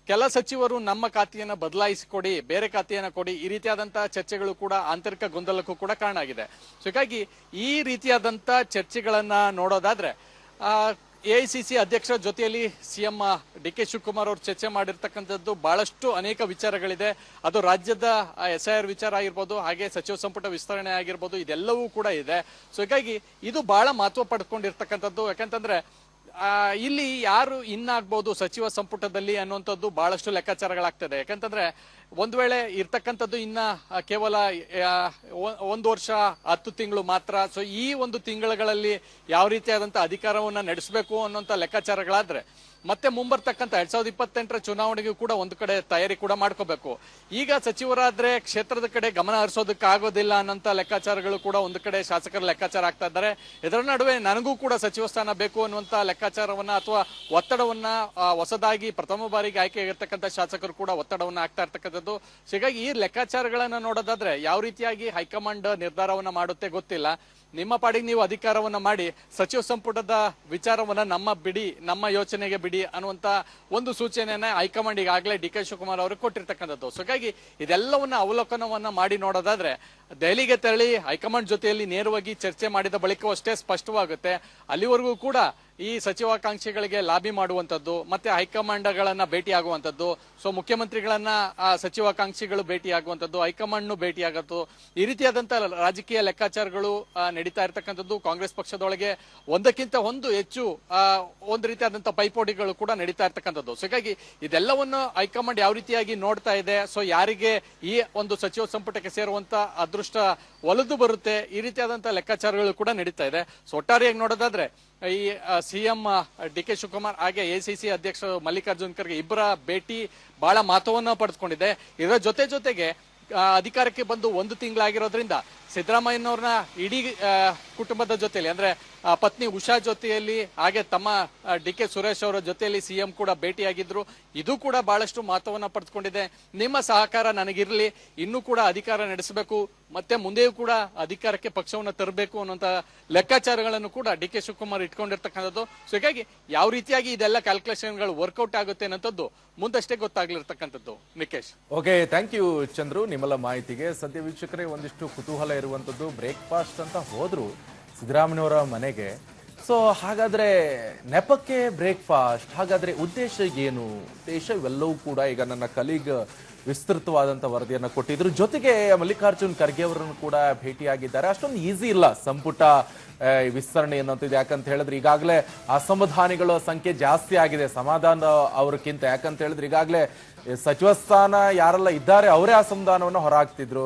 ಕೆಲ ಸಚಿವರು ನಮ್ಮ ಖಾತೆಯನ್ನ ಬದಲಾಯಿಸಿಕೊಡಿ, ಬೇರೆ ಖಾತೆಯನ್ನ ಕೊಡಿ, ಈ ರೀತಿಯಾದಂತಹ ಚರ್ಚೆಗಳು ಕೂಡ ಆಂತರಿಕ ಗೊಂದಲಕ್ಕೂ ಕೂಡ ಕಾರಣ ಆಗಿದೆ. ಸೊ ಹೀಗಾಗಿ ಈ ರೀತಿಯಾದಂತ ಚರ್ಚೆಗಳನ್ನ ನೋಡೋದಾದ್ರೆ ಎಐಸಿಸಿ ಅಧ್ಯಕ್ಷರ ಜೊತೆಯಲ್ಲಿ ಸಿಎಂ ಡಿಕೆ ಶಿವಕುಮಾರ್ ಅವರು ಚರ್ಚೆ ಮಾಡಿರ್ತಕ್ಕಂಥದ್ದು ಬಹಳಷ್ಟು ಅನೇಕ ವಿಚಾರಗಳಿದೆ. ಅದು ರಾಜ್ಯದ SIR ವಿಚಾರ ಆಗಿರ್ಬೋದು, ಹಾಗೆ ಸಚಿವ ಸಂಪುಟ ವಿಸ್ತರಣೆ ಆಗಿರ್ಬೋದು, ಇದೆಲ್ಲವೂ ಕೂಡ ಇದೆ. ಸೊ ಹೀಗಾಗಿ ಇದು ಬಹಳ ಮಹತ್ವ ಪಡ್ಕೊಂಡಿರ್ತಕ್ಕಂಥದ್ದು. ಯಾಕಂತಂದ್ರೆ ಇಲ್ಲಿ ಯಾರು ಆಗ್ಬಹುದು ಸಚಿವ ಸಂಪುಟದಲ್ಲಿ ಅನ್ನುವಂಥದ್ದು ಬಹಳಷ್ಟು ಲೆಕ್ಕಾಚಾರಗಳಾಗ್ತದೆ. ಯಾಕಂತಂದ್ರೆ ಒಂದ್ ವೇಳೆ ಇರ್ತಕ್ಕಂಥದ್ದು ಕೇವಲ 1 ವರ್ಷ 10 ತಿಂಗಳು ಮಾತ್ರ. ಸೊ ಈ ಒಂದು ತಿಂಗಳುಗಳಲ್ಲಿ ಯಾವ ರೀತಿಯಾದಂತಹ ಅಧಿಕಾರವನ್ನ ನಡೆಸಬೇಕು ಅನ್ನುವಂತ ಲೆಕ್ಕಾಚಾರಗಳಾದ್ರೆ ಮತ್ತೆ ಮುಂಬರ್ತಕ್ಕಂಥ 2028ರ ಚುನಾವಣೆಗೂ ಕೂಡ ಒಂದು ಕಡೆ ತಯಾರಿ ಕೂಡ ಮಾಡ್ಕೋಬೇಕು. ಈಗ ಸಚಿವರಾದ್ರೆ ಕ್ಷೇತ್ರದ ಕಡೆ ಗಮನ ಹರಿಸೋದಕ್ಕೆ ಆಗೋದಿಲ್ಲ ಅನ್ನೋಂತ ಲೆಕ್ಕಾಚಾರಗಳು ಕೂಡ ಒಂದು ಕಡೆ ಶಾಸಕರ ಲೆಕ್ಕಾಚಾರ ಆಗ್ತಾ ಇದ್ದಾರೆ. ಇದರ ನಡುವೆ ನನಗೂ ಕೂಡ ಸಚಿವ ಸ್ಥಾನ ಬೇಕು ಅನ್ನುವಂತ ಲೆಕ್ಕಾಚಾರವನ್ನ ಅಥವಾ ಒತ್ತಡವನ್ನ ಹೊಸದಾಗಿ ಪ್ರಥಮ ಬಾರಿಗೆ ಆಯ್ಕೆ ಆಗಿರ್ತಕ್ಕಂಥ ಶಾಸಕರು ಕೂಡ ಒತ್ತಡವನ್ನ ಆಗ್ತಾ ಇರ್ತಕ್ಕಂಥದ್ದು. ಹೀಗಾಗಿ ಈ ಲೆಕ್ಕಾಚಾರಗಳನ್ನ ನೋಡೋದಾದ್ರೆ ಯಾವ ರೀತಿಯಾಗಿ ಹೈಕಮಾಂಡ್ ನಿರ್ಧಾರವನ್ನ ಮಾಡುತ್ತೆ ಗೊತ್ತಿಲ್ಲ. ನಿಮ್ಮ ಪಾಡಿಗೆ ನೀವು ಅಧಿಕಾರವನ್ನ ಮಾಡಿ ಸಚಿವ ಸಂಪುಟದ ವಿಚಾರವನ್ನ ನಮ್ಮ ಯೋಚನೆಗೆ ಬಿಡಿ ಅನ್ನುವಂತ ಒಂದು ಸೂಚನೆಯನ್ನ ಹೈಕಮಾಂಡ್ ಈಗಾಗಲೇ ಡಿ ಕೆ ಶಿವಕುಮಾರ್ ಅವರು ಕೊಟ್ಟಿರ್ತಕ್ಕಂಥದ್ದು. ಸೊ ಹಾಗಾಗಿ ಇದೆಲ್ಲವನ್ನ ಅವಲೋಕನವನ್ನ ಮಾಡಿ ನೋಡೋದಾದ್ರೆ ದೆಹಲಿಗೆ ತೆರಳಿ ಹೈಕಮಾಂಡ್ ಜೊತೆಯಲ್ಲಿ ನೇರವಾಗಿ ಚರ್ಚೆ ಮಾಡಿದ ಬಳಿಕ ಅಷ್ಟೇ ಸ್ಪಷ್ಟವಾಗುತ್ತೆ. ಅಲ್ಲಿವರೆಗೂ ಕೂಡ ಈ ಸಚಿವಾಕಾಂಕ್ಷಿಗಳಿಗೆ ಲಾಬಿ ಮಾಡುವಂತದ್ದು ಮತ್ತೆ ಹೈಕಮಾಂಡ್ಗಳನ್ನ ಭೇಟಿ ಆಗುವಂತದ್ದು, ಸೊ ಮುಖ್ಯಮಂತ್ರಿಗಳನ್ನ ಸಚಿವಾಕಾಂಕ್ಷಿಗಳು ಭೇಟಿ ಆಗುವಂತದ್ದು, ಹೈಕಮಾಂಡ್ ಭೇಟಿ ಆಗೋದು, ಈ ರೀತಿಯಾದಂತ ರಾಜಕೀಯ ಲೆಕ್ಕಾಚಾರಗಳು ನಡೀತಾ ಇರತಕ್ಕಂಥದ್ದು. ಕಾಂಗ್ರೆಸ್ ಪಕ್ಷದೊಳಗೆ ಒಂದಕ್ಕಿಂತ ಒಂದು ಹೆಚ್ಚು ಒಂದು ರೀತಿಯಾದಂತಹ ಪೈಪೋಟಿಗಳು ಕೂಡ ನಡೀತಾ ಇರ್ತಕ್ಕಂಥದ್ದು. ಸೊ ಹೀಗಾಗಿ ಇದೆಲ್ಲವನ್ನು ಹೈಕಮಾಂಡ್ ಯಾವ ರೀತಿಯಾಗಿ ನೋಡ್ತಾ ಇದೆ, ಸೊ ಯಾರಿಗೆ ಈ ಒಂದು ಸಚಿವ ಸಂಪುಟಕ್ಕೆ ಸೇರುವಂತ ಅದೃಷ್ಟ ಒಲಿದು ಬರುತ್ತೆ, ಈ ರೀತಿಯಾದಂತಹ ಲೆಕ್ಕಾಚಾರಗಳು ಕೂಡ ನಡೀತಾ ಇದೆ. ಸೊ ಒಟ್ಟಾರೆಯಾಗಿ ನೋಡೋದಾದ್ರೆ ಈ ಸಿಎಂ ಡಿ ಕೆ ಶಿವಕುಮಾರ್ ಹಾಗೆ ಎಸಿಸಿ ಅಧ್ಯಕ್ಷ ಮಲ್ಲಿಕಾರ್ಜುನ್ ಖರ್ಗೆ ಇಬ್ಬರ ಭೇಟಿ ಬಹಳ ಮಹತ್ವವನ್ನ ಪಡೆದುಕೊಂಡಿದೆ. ಇದರ ಜೊತೆಗೆ ಅಧಿಕಾರಕ್ಕೆ ಬಂದು 1 ತಿಂಗಳಾಗಿರೋದ್ರಿಂದ ಸಿದ್ದರಾಮಯ್ಯನವ್ರನ್ನ ಇಡೀ ಕುಟುಂಬದ ಜೊತೆಯಲ್ಲಿ ಅಂದ್ರೆ ಪತ್ನಿ ಉಷಾ ಜೊತೆಯಲ್ಲಿ ಹಾಗೆ ತಮ್ಮ ಡಿ ಕೆ ಸುರೇಶ್ ಅವರ ಜೊತೆಯಲ್ಲಿ ಸಿಎಂ ಕೂಡ ಭೇಟಿಯಾಗಿದ್ರು. ಇದು ಕೂಡ ಬಹಳಷ್ಟು ಮಹತ್ವವನ್ನ ಪಡೆದುಕೊಂಡಿದೆ. ನಿಮ್ಮ ಸಹಕಾರ ನನಗಿರ್ಲಿ, ಇನ್ನೂ ಕೂಡ ಅಧಿಕಾರ ನಡೆಸಬೇಕು, ಮತ್ತೆ ಮುಂದೆಯೂ ಕೂಡ ಅಧಿಕಾರಕ್ಕೆ ಪಕ್ಷವನ್ನು ತರಬೇಕು ಅನ್ನುವಂತ ಲೆಕ್ಕಾಚಾರಗಳನ್ನು ಕೂಡ ಡಿ ಕೆ ಶಿವಕುಮಾರ್ ಇಟ್ಕೊಂಡಿರ್ತಕ್ಕಂಥದ್ದು. ಸೊ ಹೀಗಾಗಿ ಯಾವ ರೀತಿಯಾಗಿ ಇದೆಲ್ಲ ಕ್ಯಾಲ್ಕುಲೇಷನ್ಗಳು ವರ್ಕೌಟ್ ಆಗುತ್ತೆ ಅನ್ನೋಂಥದ್ದು ಮುಂದಷ್ಟೇ ಗೊತ್ತಾಗ್ಲಿರ್ತಕ್ಕಂಥದ್ದು. Nikesh, okay, thank you Chandru ನಿಮ್ಮೆಲ್ಲ ಮಾಹಿತಿಗೆ. ಸದ್ಯ ವೀಕ್ಷಕರೇ ಒಂದಿಷ್ಟು ಕುತೂಹಲ ಇರುವಂತದ್ದು, ಬ್ರೇಕ್ಫಾಸ್ಟ್ ಅಂತ ಹೋದ್ರು ಸಿದ್ದರಾಮಯ್ಯವರ ಮನೆಗೆ. ಸೊ ಹಾಗಾದ್ರೆ ನೆಪಕ್ಕೆ ಬ್ರೇಕ್ಫಾಸ್ಟ್, ಹಾಗಾದ್ರೆ ಉದ್ದೇಶ ಏನು? ಉದ್ದೇಶ ಇವೆಲ್ಲವೂ ಕೂಡ ಈಗ ನನ್ನ ಕಲೀಗ್ ವಿಸ್ತೃತವಾದಂತ ವರದಿಯನ್ನ ಕೊಟ್ಟಿದ್ರು. ಜೊತೆಗೆ ಮಲ್ಲಿಕಾರ್ಜುನ್ ಖರ್ಗೆ ಅವರನ್ನು ಕೂಡ ಭೇಟಿಯಾಗಿದ್ದಾರೆ. ಅಷ್ಟೊಂದು ಈಸಿ ಇಲ್ಲ ಸಂಪುಟ ವಿಸ್ತರಣೆ ಅನ್ನೋಂಥದ್ದು. ಯಾಕಂತ ಹೇಳಿದ್ರೆ ಈಗಾಗಲೇ ಅಸಮಾಧಾನಿಗಳ ಸಂಖ್ಯೆ ಜಾಸ್ತಿ ಆಗಿದೆ ಸಮಾಧಾನ ಅವ್ರಕ್ಕಿಂತ. ಯಾಕಂತ ಹೇಳಿದ್ರೆ ಈಗಾಗಲೇ ಸಚಿವ ಸ್ಥಾನ ಯಾರೆಲ್ಲ ಇದ್ದಾರೆ ಅವರೇ ಅಸಮಾಧಾನವನ್ನು ಹೊರಹಾಕ್ತಿದ್ರು.